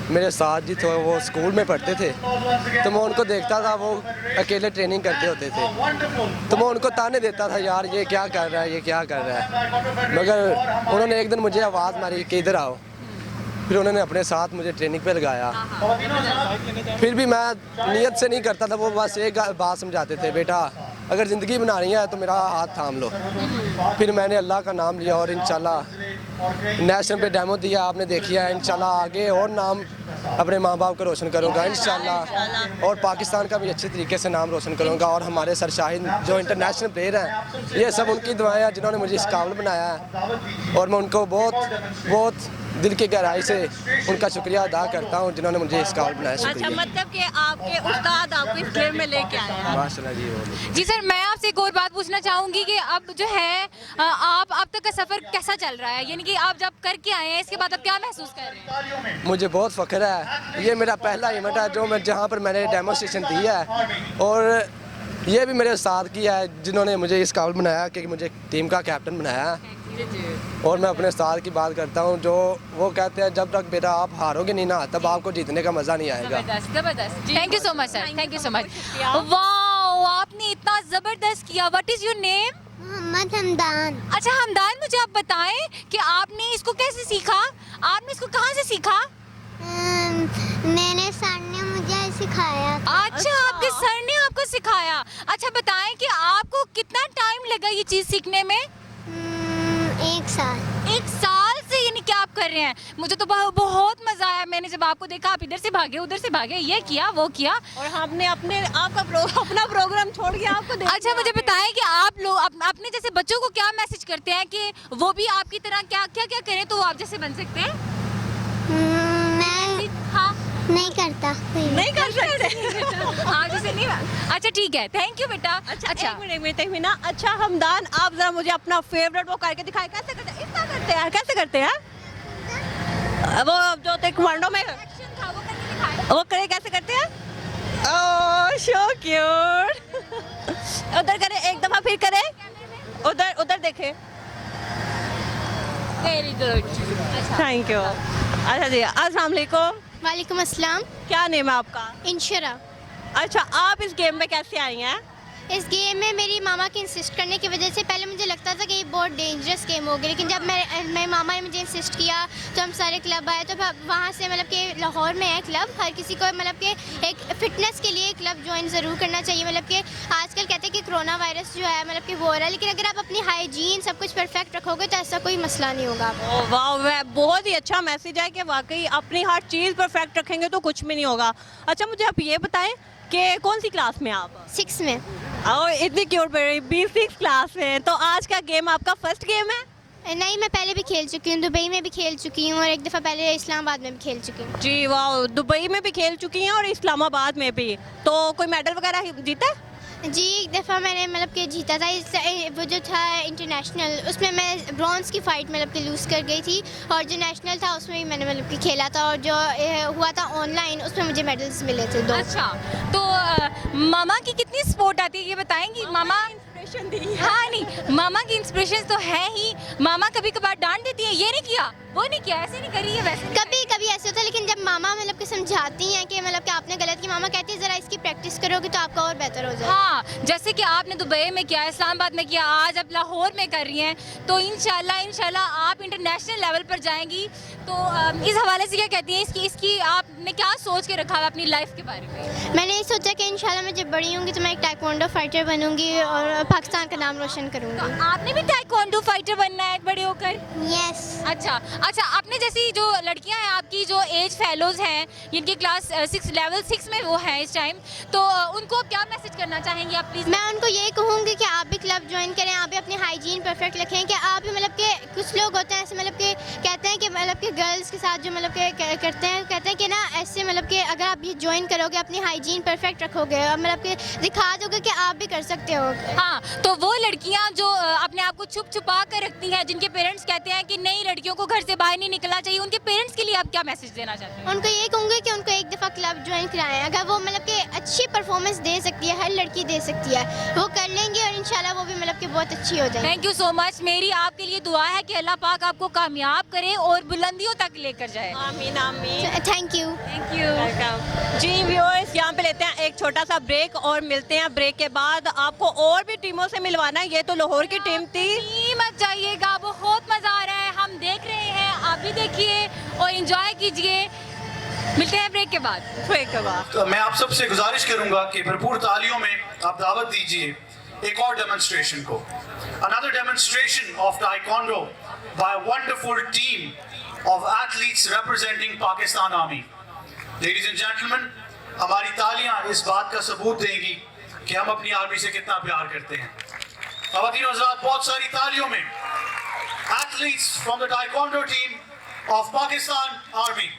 मेरे साथ जी तो वो स्कूल में पढ़ते थे, तो मैं उनको देखता था वो अकेले ट्रेनिंग करते होते थे, तो मैं उनको ताने देता था यार ये क्या कर रहा है, ये क्या कर रहा है। मगर उन्होंने एक दिन मुझे आवाज़ मारी कि इधर आओ। फिर उन्होंने अपने साथ मुझे ट्रेनिंग पे लगाया। फिर भी मैं नियत से नहीं करता था, वो बस एक बात समझाते थे, बेटा अगर ज़िंदगी बनानी है तो मेरा हाथ थाम लो। फिर मैंने अल्लाह का नाम लिया और इंशाल्लाह नेशनल पे डेमो दिया, आपने देखी है। इंशाल्लाह आगे और नाम अपने माँ बाप का रोशन करूँगा इंशाल्लाह, और पाकिस्तान का भी अच्छे तरीके से नाम रोशन करूँगा। और हमारे सर शाहिद जो इंटरनेशनल प्लेयर हैं, ये सब उनकी दुआएं हैं जिन्होंने मुझे इस काबिल बनाया है, और मैं उनको बहुत दिल की गहराई से उनका शुक्रिया अदा करता हूँ जिन्होंने मुझे इस काबिल बनाया। अच्छा, मतलब कि आपके उस्ताद आपको इस गेम में लेके आए हैं। माशाल्लाह जी। जी सर, मैं आपसे एक और बात पूछना चाहूँगी कि अब जो है आप अब तक का सफ़र कैसा चल रहा है, यानी कि आप जब करके आए हैं इसके बाद आप क्या महसूस कर रहे हैं। मुझे बहुत फ़ख्र है, ये मेरा पहला इवेंट है जो मैं जहाँ पर मैंने डेमोस्ट्रेशन दिया है, और ये भी मेरे साथ किया है जिन्होंने मुझे इस काबिल बनाया कि मुझे टीम का कैप्टन बनाया है। और मैं अपने साथ की बात करता हूँ, जो वो कहते हैं जब तक बेटा आप हारोगे नहीं ना तब आपको जीतने का मज़ा नहीं आएगा। जबरदस्त। Thank you so much sir, thank you so much. वाह, आपने इतना ज़बरदस्त किया। What is your name. Mohammad Hamdan. अच्छा हमदान, मुझे आप बताएं कि आपने इसको कैसे सीखा, आपने इसको कहाँ से सीखा। मेरे सर ने मुझे सिखाया। अच्छा, आपके सर ने आपको सिखाया। अच्छा बताएं कि आपको कितना टाइम लगा ये चीज़ सीखने में। 1 साल। 1 साल से, यानी क्या आप कर रहे हैं। मुझे तो बहुत मजा आया, मैंने जब आपको देखा आप इधर से भागे उधर से भागे, ये किया वो किया, और हमने अपना प्रोग्राम छोड़ के आपको देखा। अच्छा मुझे बताएं कि आप लोग अपने जैसे बच्चों को क्या मैसेज करते हैं कि वो भी आपकी तरह क्या क्या क्या करें तो वो आप जैसे बन सकते हैं। हाँ नहीं करता, नहीं कर सकते। हाँ जैसे नहीं। अच्छा ठीक है, थैंक यू बेटा। अच्छा एक मिनट ना। अच्छा हमदान, आप जरा मुझे अपना फेवरेट वो करके दिखाएं, कैसे करते हैं। इतना करते हैं, कैसे करते हैं वो जो ताइक्वांडो में वो करे, कैसे करते हैं। ओह सो क्यूट। उधर करे, एक दफा फिर करे, उधर देखे। Very good, thank you. अच्छा जी, अस्सलाम वालेकुम। वालेकुम अस्सलाम। क्या नेम है आपका। इंशरा। अच्छा, आप इस गेम में कैसे आई हैं। इस गेम में मेरी मामा के इंसिस्ट करने की वजह से पहले मुझे लगता था कि ये बहुत डेंजरस गेम होगी, लेकिन जब मेरे मामा ने मुझे इंसिस्ट किया तो हम सारे क्लब आए, तो वहाँ से मतलब कि लाहौर में है क्लब, हर किसी को मतलब कि एक फ़िटनेस के लिए क्लब ज्वाइन ज़रूर करना चाहिए। मतलब कि आजकल कहते हैं कि कोरोना वायरस जो है मतलब कि हो रहा है, लेकिन अगर आप अपनी हाइजीन सब कुछ परफेक्ट रखोगे तो ऐसा कोई मसला नहीं होगा। वाह, बहुत ही अच्छा मैसेज है कि वाकई अपनी हर चीज़ परफेक्ट रखेंगे तो कुछ भी नहीं होगा। अच्छा मुझे आप ये बताएं कि कौन सी क्लास में आप। 6 में। और इतनी क्यूट बेबी 6 क्लास में। तो आज का गेम आपका फर्स्ट गेम है। नहीं, मैं पहले भी खेल चुकी हूँ, दुबई में भी खेल चुकी हूँ और एक दफ़ा पहले इस्लामाबाद में भी खेल चुकी हूँ। जी वाह, दुबई में भी खेल चुकी हैं और इस्लामाबाद में भी। तो कोई मेडल वगैरह जीता है। जी एक दफ़ा मैंने मतलब कि जीता था, वो जो था इंटरनेशनल, उसमें मैं ब्रॉन्ज़ की फ़ाइट मतलब कि लूज़ कर गई थी, और जो नेशनल था उसमें भी मैंने मतलब कि खेला था, और जो हुआ था ऑनलाइन उसमें मुझे मेडल्स मिले थे 2। अच्छा, तो मामा की कितनी सपोर्ट आती है ये बताएंगी। मामा इंस्पिरेशन दी। हाँ नहीं, मामा की इंस्पिरेशन तो है ही। मामा कभी कभार डांट देती है, ये नहीं किया, वो नहीं किया, ऐसे नहीं करी है, वैसे नहीं कभी कभी ऐसे होता है, लेकिन जब मामा मतलब कि समझाती हैं कि मतलब कि आपने गलत की, मामा कहती है ज़रा इसकी प्रैक्टिस करोगे तो आपका और बेहतर हो जाएगा। हाँ, जैसे कि आपने दुबई में किया, इस्लामाबाद में किया, आज आप लाहौर में कर रही हैं, तो इंशाल्लाह आप इंटरनेशनल लेवल पर जाएंगी। तो इस हवाले से क्या कहती हैं, इसकी आपने क्या सोच के रखा है अपनी लाइफ के बारे में? मैंने ये सोचा कि इंशाल्लाह मैं जब बड़ी होंगी तो मैं एक टाइकोंडो फाइटर बनूंगी और पाकिस्तान का नाम रोशन करूंगी। आपने भी टाइकोंडो फाइटर बनना है बड़े होकर? यस। अच्छा, आपने जैसी जो लड़कियां हैं आपकी, जो एज फेलोज हैं, जिनकी क्लास 6 लेवल 6 में वो हैं इस टाइम, तो उनको क्या मैसेज करना चाहेंगी आप प्लीज़? मैं उनको यही कहूँगी कि आप भी क्लब ज्वाइन करें, आप भी अपनी हाइजीन परफेक्ट रखें। कि आप भी मतलब कि कुछ लोग होते हैं ऐसे मतलब कि कहते हैं कि मतलब कि गर्ल्स के साथ जो मतलब कि करते हैं, कहते हैं कि ना ऐसे मतलब कि अगर आप ये ज्वाइन करोगे, अपनी हाइजीन परफेक्ट रखोगे और मतलब कि दिखा दोगे कि आप भी कर सकते हो। हाँ, तो वो लड़कियाँ जो अपने आप को छुपा कर रखती हैं, जिनके पेरेंट्स कहते हैं कि नहीं लड़कियों को घर से बाहर नहीं निकलना चाहिए, उनके पेरेंट्स के लिए आप क्या मैसेज देना चाहते हैं? उनको ये कहूँगी कि उनको एक दफ़ा क्लब ज्वाइन कराएं। अगर वो मतलब कि अच्छी परफॉर्मेंस दे सकती है, हर लड़की दे सकती है, वो कर लेंगी और इंशाल्लाह वो भी मतलब कि बहुत अच्छी हो जाएगी। Thank you so much. मेरी आपके लिए दुआ है कि अल्लाह पाक आपको कामयाब करे और बुलंदियों तक लेकर जाए। आमीन आमीन। Thank you. वेलकम। जी व्यूअर्स, यहाँ पे लेते हैं एक छोटा सा ब्रेक और मिलते हैं ब्रेक के बाद। आपको और भी टीमों से मिलवाना है, ये तो लाहौर की टीम थी। मत जाइएगा, बहुत मज़ा आ रहा है, हम देख रहे हैं, आप भी देखिए और एंजॉय कीजिए। मिलते हैं ब्रेक के बाद। तो मैं आप सबसे गुजारिश करूंगा कि भरपूर तालियों में आप दावत दीजिए एक और डेमोन्स्ट्रेशन को। Another demonstration of taekwondo by a wonderful team of athletes representing Pakistan Army. Ladies and gentlemen, हमारी तालियां इस बात का सबूत देंगी कि हम अपनी आर्मी से कितना प्यार करते हैं। ख़वातीन और हज़रात, बहुत सारी तालियों में athletes from the taekwondo team of Pakistan Army.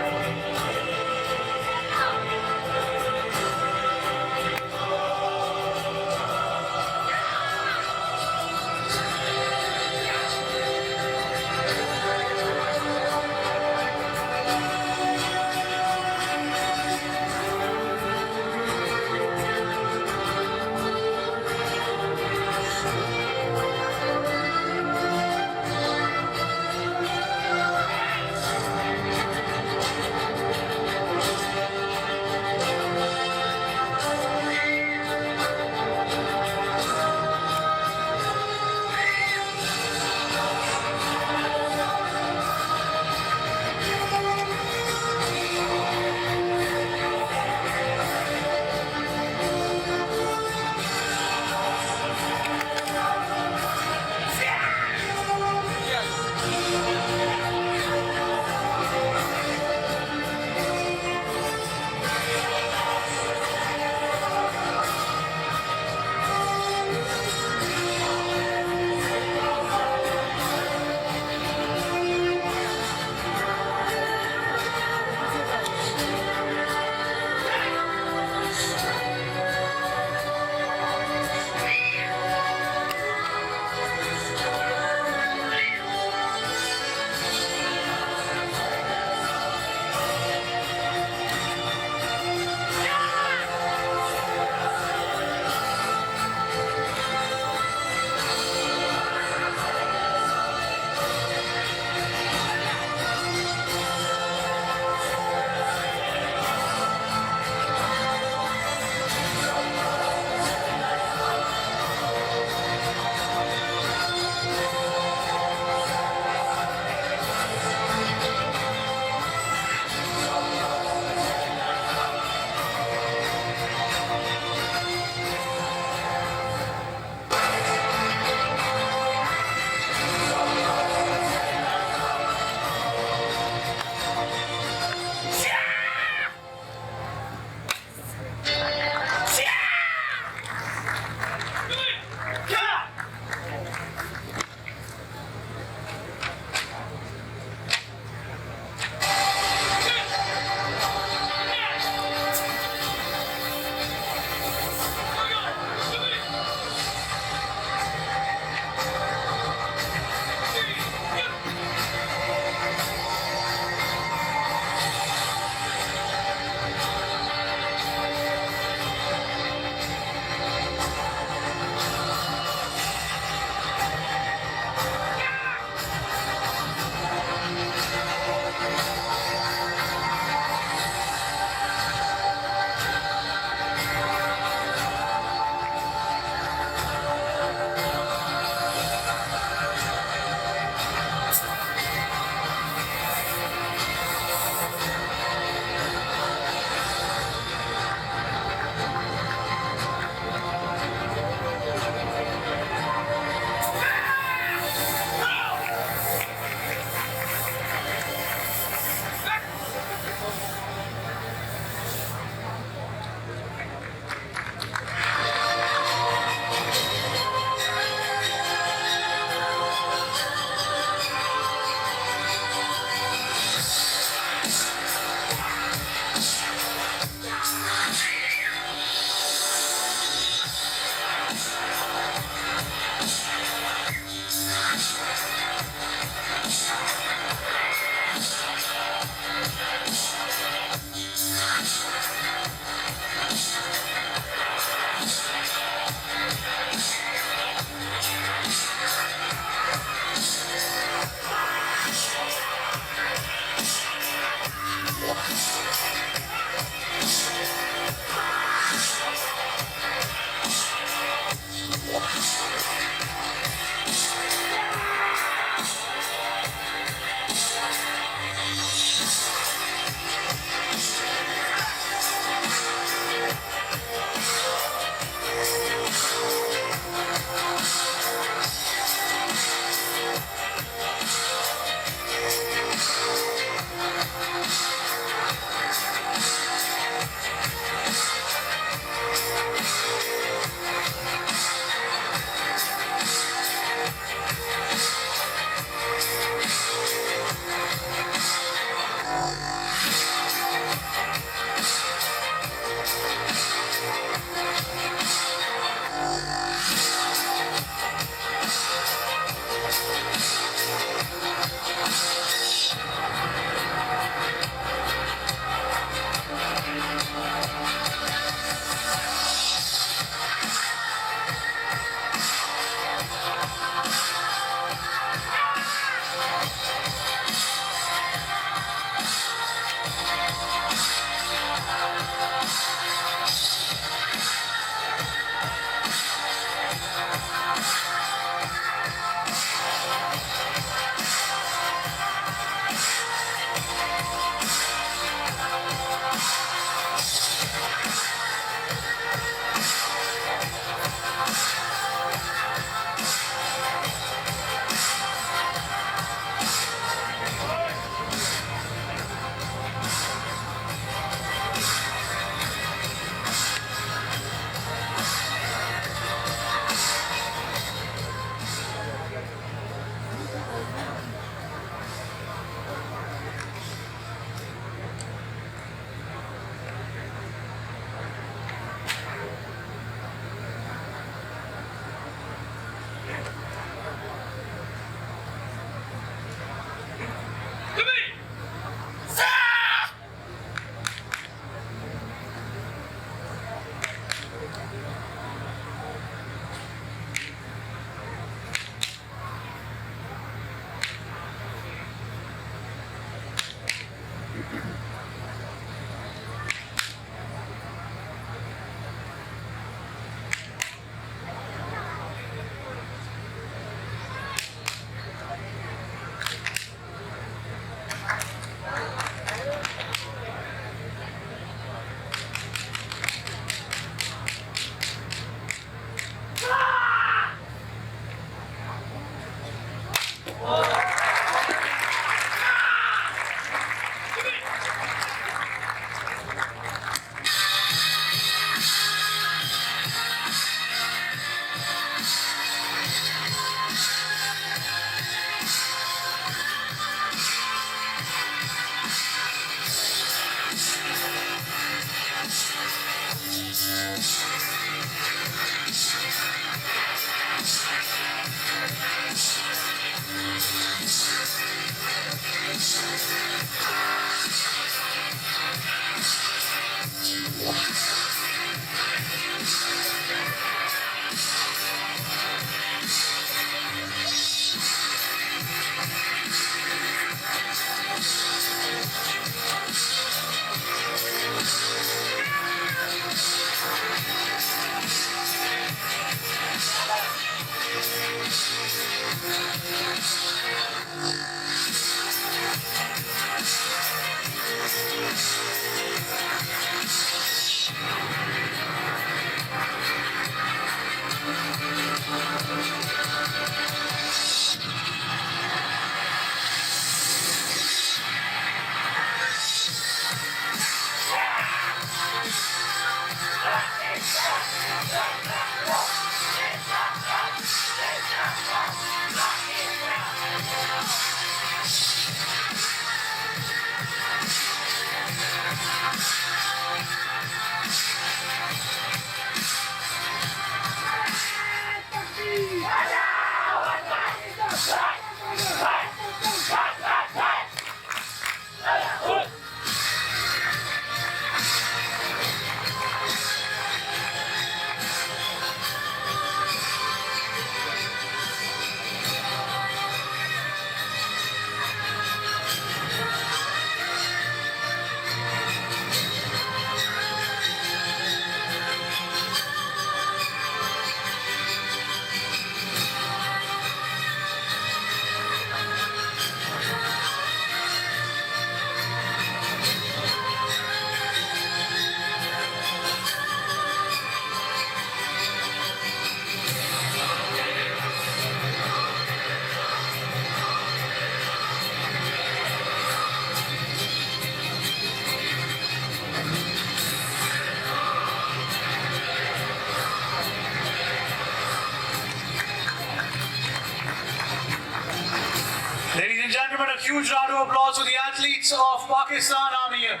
huge round of applause for the athletes of Pakistan Army here.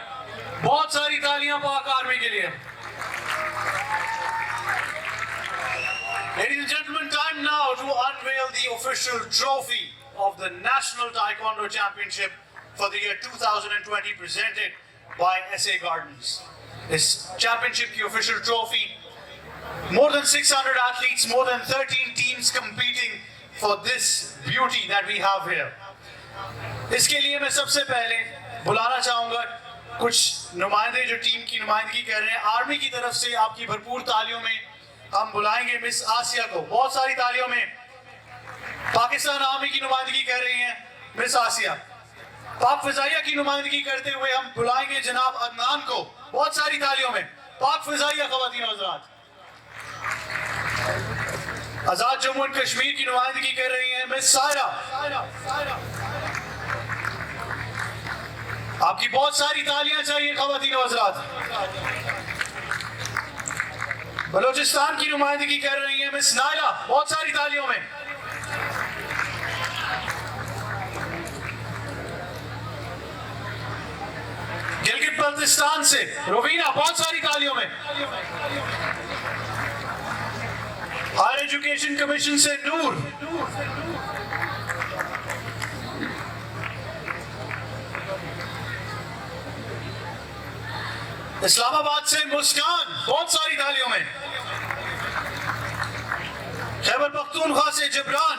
बहुत सारी तालियां पाक आर्मी के लिए. Ladies and gentlemen, time now to unveil the official trophy of the National Taekwondo Championship for the year 2020 presented by SA Gardens. This championship, the official trophy, more than 600 athletes, more than 13 teams competing for this beauty that we have here. इसके लिए मैं सबसे पहले बुलाना चाहूंगा कुछ नुमाइंदे जो टीम की नुमाइंदगी कर रहे हैं. आर्मी की तरफ से आपकी भरपूर तालियों में हम बुलाएंगे मिस आसिया को. बहुत सारी तालियों में. पाकिस्तान आर्मी की नुमाइंदगी कर रही हैं मिस आसिया. पाक फिजाइया की नुमाइंदगी करते हुए हम बुलाएंगे जनाब अदनान को. बहुत सारी तालियों में. पाक फिजाइया ख़वातीन और हज़रात. आजाद जम्मू एंड कश्मीर की नुमाइंदगी कर रही हैं मिस सायरा. आपकी बहुत सारी तालियां चाहिए ख़वातीन और हज़रात. बलोचिस्तान की नुमाइंदगी कर रही हैं मिस नायला. बहुत सारी तालियों में. गिलगित बल्तिस्तान से रोवीना. बहुत सारी तालियों में. हायर एजुकेशन कमीशन से नूर. इस्लामाबाद से मुस्कान. बहुत सारी तालियों में. खैबर पख्तूनख्वा से जिब्रान.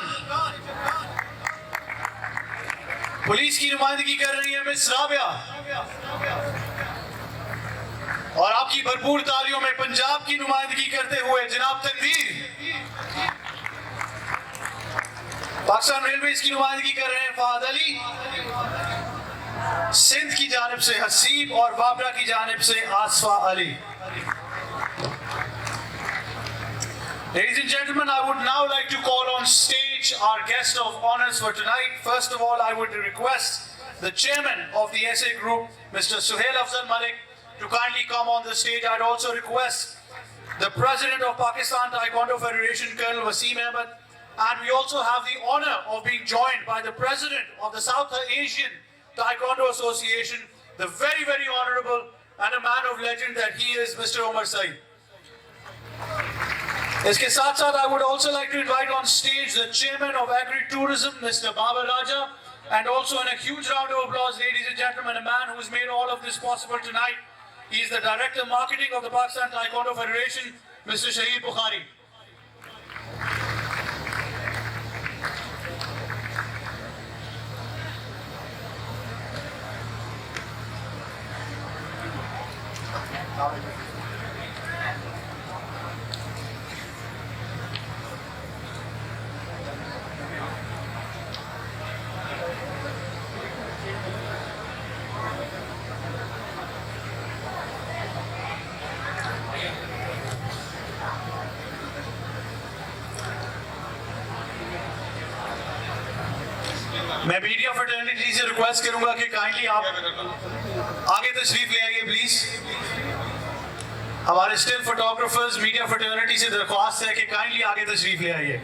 पुलिस की नुमाइंदगी कर रही है मिस राबिया, और आपकी भरपूर तालियों में पंजाब की नुमाइंदगी करते हुए जनाब तनवीर। पाकिस्तान रेलवेज की नुमाइंदगी कर रहे हैं फहद अली, सिंध की जानिब से हसीब और बाबरा की जानिब से आसफा Ali. Ladies and gentlemen, I would now like to call on stage our guest of honors for tonight. First of all, I would request the chairman of the SA group, Mr. Suhail Afzal Malik, to kindly come on the stage. I'd also request the president of Pakistan Taekwondo Federation, Colonel Wasim Ahmed, and we also have the honor of being joined by the president of the South Asian Taekwondo Association, the very, very honorable and a man of legend that he is, Mr. Omar Saeed. इसके साथ साथ I would also like to invite on stage the chairman of Agri-Tourism, Mr. Baba Raja, and also in a huge round of applause, ladies and gentlemen, a man who's made all of this possible tonight. He is the Director of Marketing of the Pakistan Taekwondo Federation, Mr. Shahid Bukhari. मैं media fraternity से request करूंगा कि kindly आप आगे तशरीफ ले आइए please. हमारे स्टिल फोटोग्राफर्स मीडिया फ्रेटर्निटी से दरख्वास्त है कि काइंडली आगे तशरीफ ले आइए।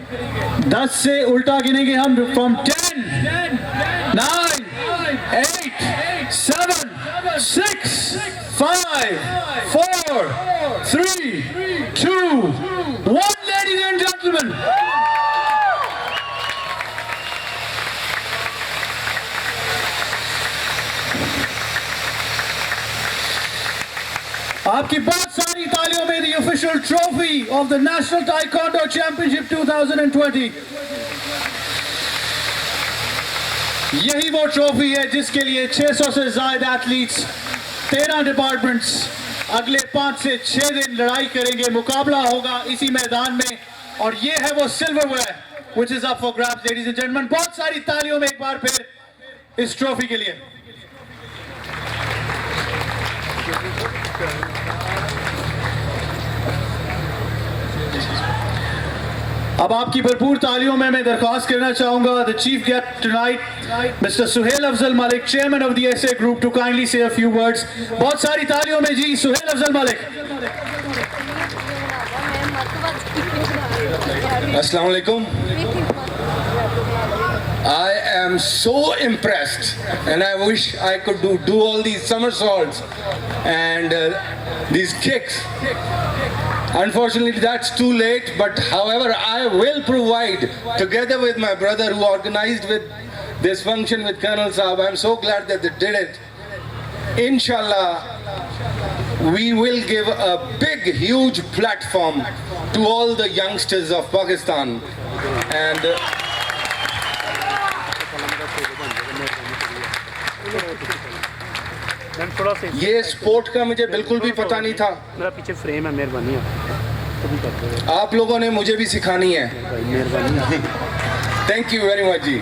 10 से उल्टा गिनेंगे हम फ्रॉम 10, 9, 8, 7, 6, 5, 4, 3, 2, 1, ladies and gentlemen. आपकी बहुत सारी तालियों में the official trophy of the National Taekwondo Championship 2020। यही वो ट्रॉफी है जिसके लिए 600 से ज्यादा एथलीट्स 13 डिपार्टमेंट्स अगले 5 से 6 दिन लड़ाई करेंगे। मुकाबला होगा इसी मैदान में और ये है वो silverware which is up for grabs, ladies and gentlemen। बहुत सारी तालियों में एक बार फिर इस ट्रॉफी के लिए। अब आपकी भरपूर तालियों में मैं दरख्वास्त करना चाहूंगा the chief guest tonight, Mr. Suhail Afzal Malik, chairman of the SA group, to kindly say a few words। बहुत सारी तालियों में जी Suhail Afzal Malik. Assalamu alaikum। I am so impressed and I wish I could do all these somersaults and these kicks. Unfortunately that's too late, but however I will provide together with my brother who organized with this function with Colonel Saab. I'm so glad that they did it. Inshallah we will give a big huge platform to all the youngsters of Pakistan and ये sport का मुझे बिल्कुल भी पता नहीं था। मेरा पीछे फ्रेम है, मेहरबानी आप लोगों ने मुझे भी सिखानी है। थैंक यू वेरी मच जी।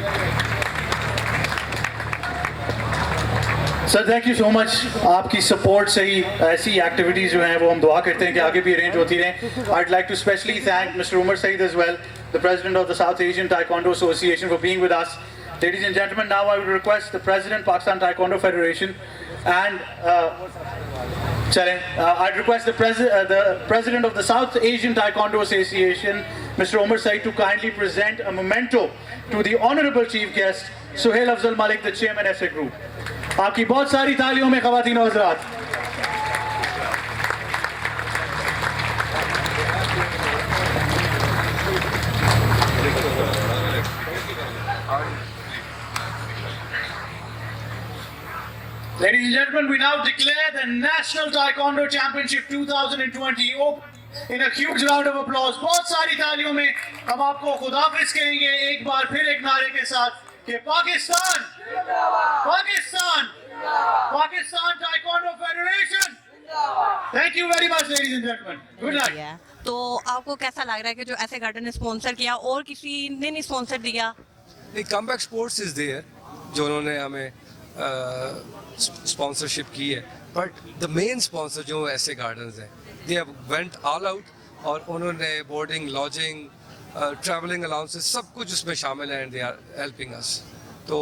Sir thank you so much. आपकी सपोर्ट से ही ऐसी एक्टिविटीज़ जो हैं वो हम दुआ करते हैं कि आगे भी अरेंज होती रहें। I'd like to specially thank Mr. Umar Saeed as well, the president of the South Asian Taekwondo Association, for being with us. Ladies and gentlemen, now I would request the president Pakistan Taekwondo Federation and I'd request the president of the South Asian Taekwondo Association, Mr. Omar Saeed, to kindly present a memento to the honorable chief guest Suhail Afzal Malik, the chairman SA Group. आपकी बहुत सारी तालियों में ख़वातीन और हज़रात। Ladies and gentlemen, we now declare the National Taekwondo Championship 2020 open in a huge round of applause। बहुत सारी तालियों में हम आपको खुदाफिज कहेंगे एक बार फिर एक नारे के साथ। कि Pakistan taekwondo federation. Thank you very much ladies and gentleman, good night. तो आपको कैसा लग रहा है कि जो ऐसे गार्डन ने स्पॉन्सर किया और किसी ने नहीं स्पॉन्सर दिया? कमबैक स्पोर्ट्स इज देयर जो उन्होंने हमें स्पॉन्सरशिप की है, बट द मेन स्पॉन्सर जो ऐसे गार्डन्स हैं दे वेंट ऑल आउट और उन्होंने बोर्डिंग, लॉजिंग, ट्रैवलिंग अलाउंसेस सब कुछ उसमें शामिल है and they are helping us. तो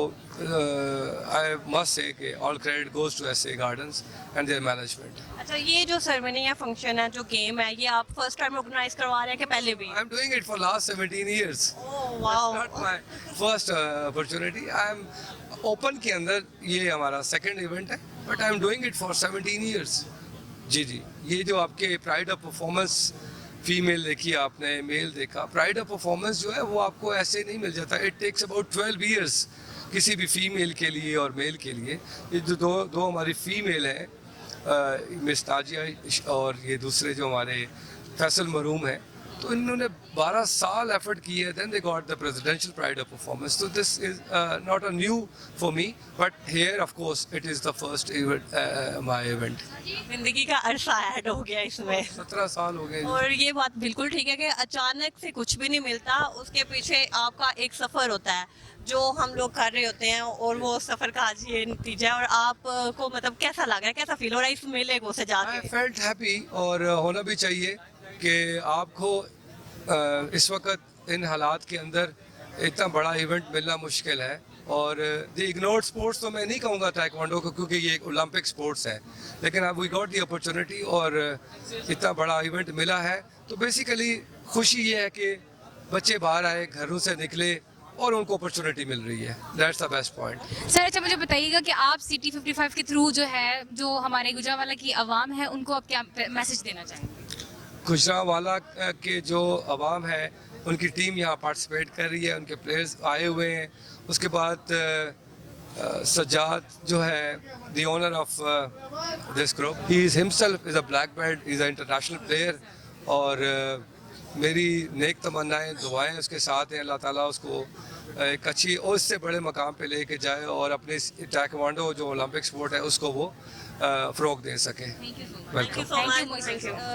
आई मस्ट से कि ऑल क्रेडिट गोज टू ऐसे गार्डन्स एंड देयर मैनेजमेंट। अच्छा, ये जो सेरेमनी है, फंक्शन है, जो गेम है, ये आप फर्स्ट टाइम ऑर्गेनाइज करवा रहे हैं कि पहले भी? I am doing it for last 17 years. Wow, not my first opportunity. I am open के अंदर ये हमारा सेकंड इवेंट है, but I am doing it for 17 years. जी जी, ये जो आपके प्राइड ऑफ परफॉर्मेंस, फीमेल देखी आपने, मेल देखा, प्राइड ऑफ परफॉर्मेंस जो है वो आपको ऐसे नहीं मिल जाता। इट टेक्स अबाउट 12 years किसी भी फीमेल के लिए और मेल के लिए। ये जो दो हमारी फीमेल हैं, मिस ताजिया और ये दूसरे जो हमारे फैसल मरूम हैं, तो इन्होंने 12 साल एफर्ट किए, then they got the presidential pride of performance. तो this is not a new for me, but here of course it is the first event, my event. जिंदगी का अरसा ऐड हो गया इसमें, 17 साल हो गए। और ये बात बिल्कुल ठीक है कि अचानक से कुछ भी नहीं मिलता, उसके पीछे आपका एक सफ़र होता है जो हम लोग कर रहे होते हैं, और वो सफ़र का आज ये नतीजा है। और आपको मतलब कैसा लग रहा है, कैसा फील हो रहा है इस मेले को से जाके? आई फेल्ट हैप्पी, और होना भी चाहिए कि आपको इस वक्त इन हालात के अंदर इतना बड़ा इवेंट मिलना मुश्किल है। और द इग्नोर्ड स्पोर्ट्स तो मैं नहीं कहूँगा ताइक्वांडो को, क्योंकि ये एक ओलंपिक स्पोर्ट्स है, लेकिन अब वी गॉट द अपॉर्चुनिटी और इतना बड़ा इवेंट मिला है। तो बेसिकली खुशी ये है कि बच्चे बाहर आए, घरों से निकले और उनको अपॉर्चुनिटी मिल रही है। That's the best point. Sir, अच्छा मुझे बताइएगा कि आप सिटी 55 के थ्रू जो है, जो हमारे गुजरांवाला की आवाम है, उनको आप क्या मैसेज देना चाहेंगे? गुजरांवाला के जो आवाम है, उनकी टीम यहाँ पार्टिसिपेट कर रही है, उनके प्लेयर्स आए हुए हैं। उसके बाद सज्जाद जो है, the owner of this group, he is himself is a black belt, is a international player. और मेरी नेक तमन्नाएं, दुआएं उसके साथ हैं, अल्लाह ताला उसको एक अच्छी और इससे बड़े मकाम पे लेके जाए और अपने ताइक्वांडो जो ओलंपिक स्पोर्ट है उसको वो फ़रोग दे सके। वेलकम।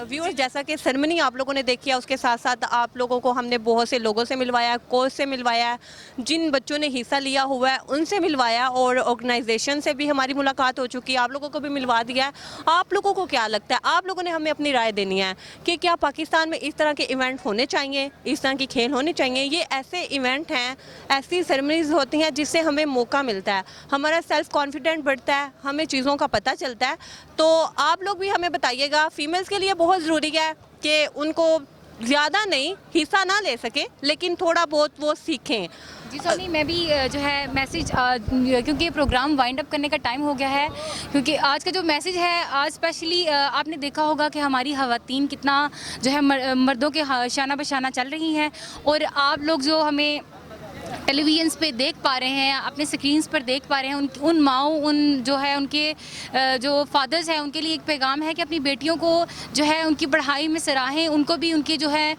व्यूअर्स, जैसा कि सेरेमनी आप लोगों ने देखी है, उसके साथ साथ आप लोगों को हमने बहुत से लोगों से मिलवाया, कोच से मिलवाया, जिन बच्चों ने हिस्सा लिया हुआ है उनसे मिलवाया, और ऑर्गेनाइजेशन से भी हमारी मुलाकात हो चुकी है, आप लोगों को भी मिलवा दिया है। आप लोगों को क्या लगता है, आप लोगों ने हमें अपनी राय देनी है कि क्या पाकिस्तान में इस तरह के इवेंट होने चाहिए, इस तरह की खेल होनी चाहिए? ये ऐसे इवेंट हैं, ऐसी सेरेमनीज होती हैं जिससे हमें मौका मिलता है, हमारा सेल्फ कॉन्फिडेंट बढ़ता है, हमें चीज़ों का पता चलता है। तो आप लोग भी हमें बताइएगा, फीमेल्स के लिए बहुत ज़रूरी है कि उनको ज़्यादा नहीं हिस्सा ना ले सके, लेकिन थोड़ा बहुत वो सीखें। जी सोनी, मैं भी जो है मैसेज, क्योंकि प्रोग्राम वाइंड अप करने का टाइम हो गया है, क्योंकि आज का जो मैसेज है, आज स्पेशली आपने देखा होगा कि हमारी ख़वातीन कितना जो है मर्दों के शाना बशाना चल रही हैं, और आप लोग जो हमें टेलीविजन्स पे देख पा रहे हैं, अपने स्क्रीन्स पर देख पा रहे हैं, उन माओं, उन जो है उनके जो फादर्स हैं, उनके लिए एक पैगाम है कि अपनी बेटियों को जो है उनकी पढ़ाई में सराहें, उनको भी उनकी जो है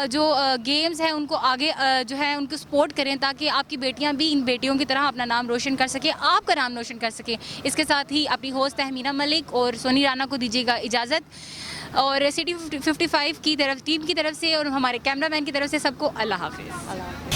जो गेम्स हैं उनको आगे जो है उनको सपोर्ट करें, ताकि आपकी बेटियां भी इन बेटियों की तरह अपना नाम रोशन कर सकें, आपका नाम रोशन कर सकें। इसके साथ ही अपनी होस्ट तहमीना मलिक और सोनी राना को दीजिएगा इजाज़त, और सिटी 55 की तरफ टीम की तरफ से और हमारे कैमरामैन की तरफ से सबको अल्लाह हाफिज़।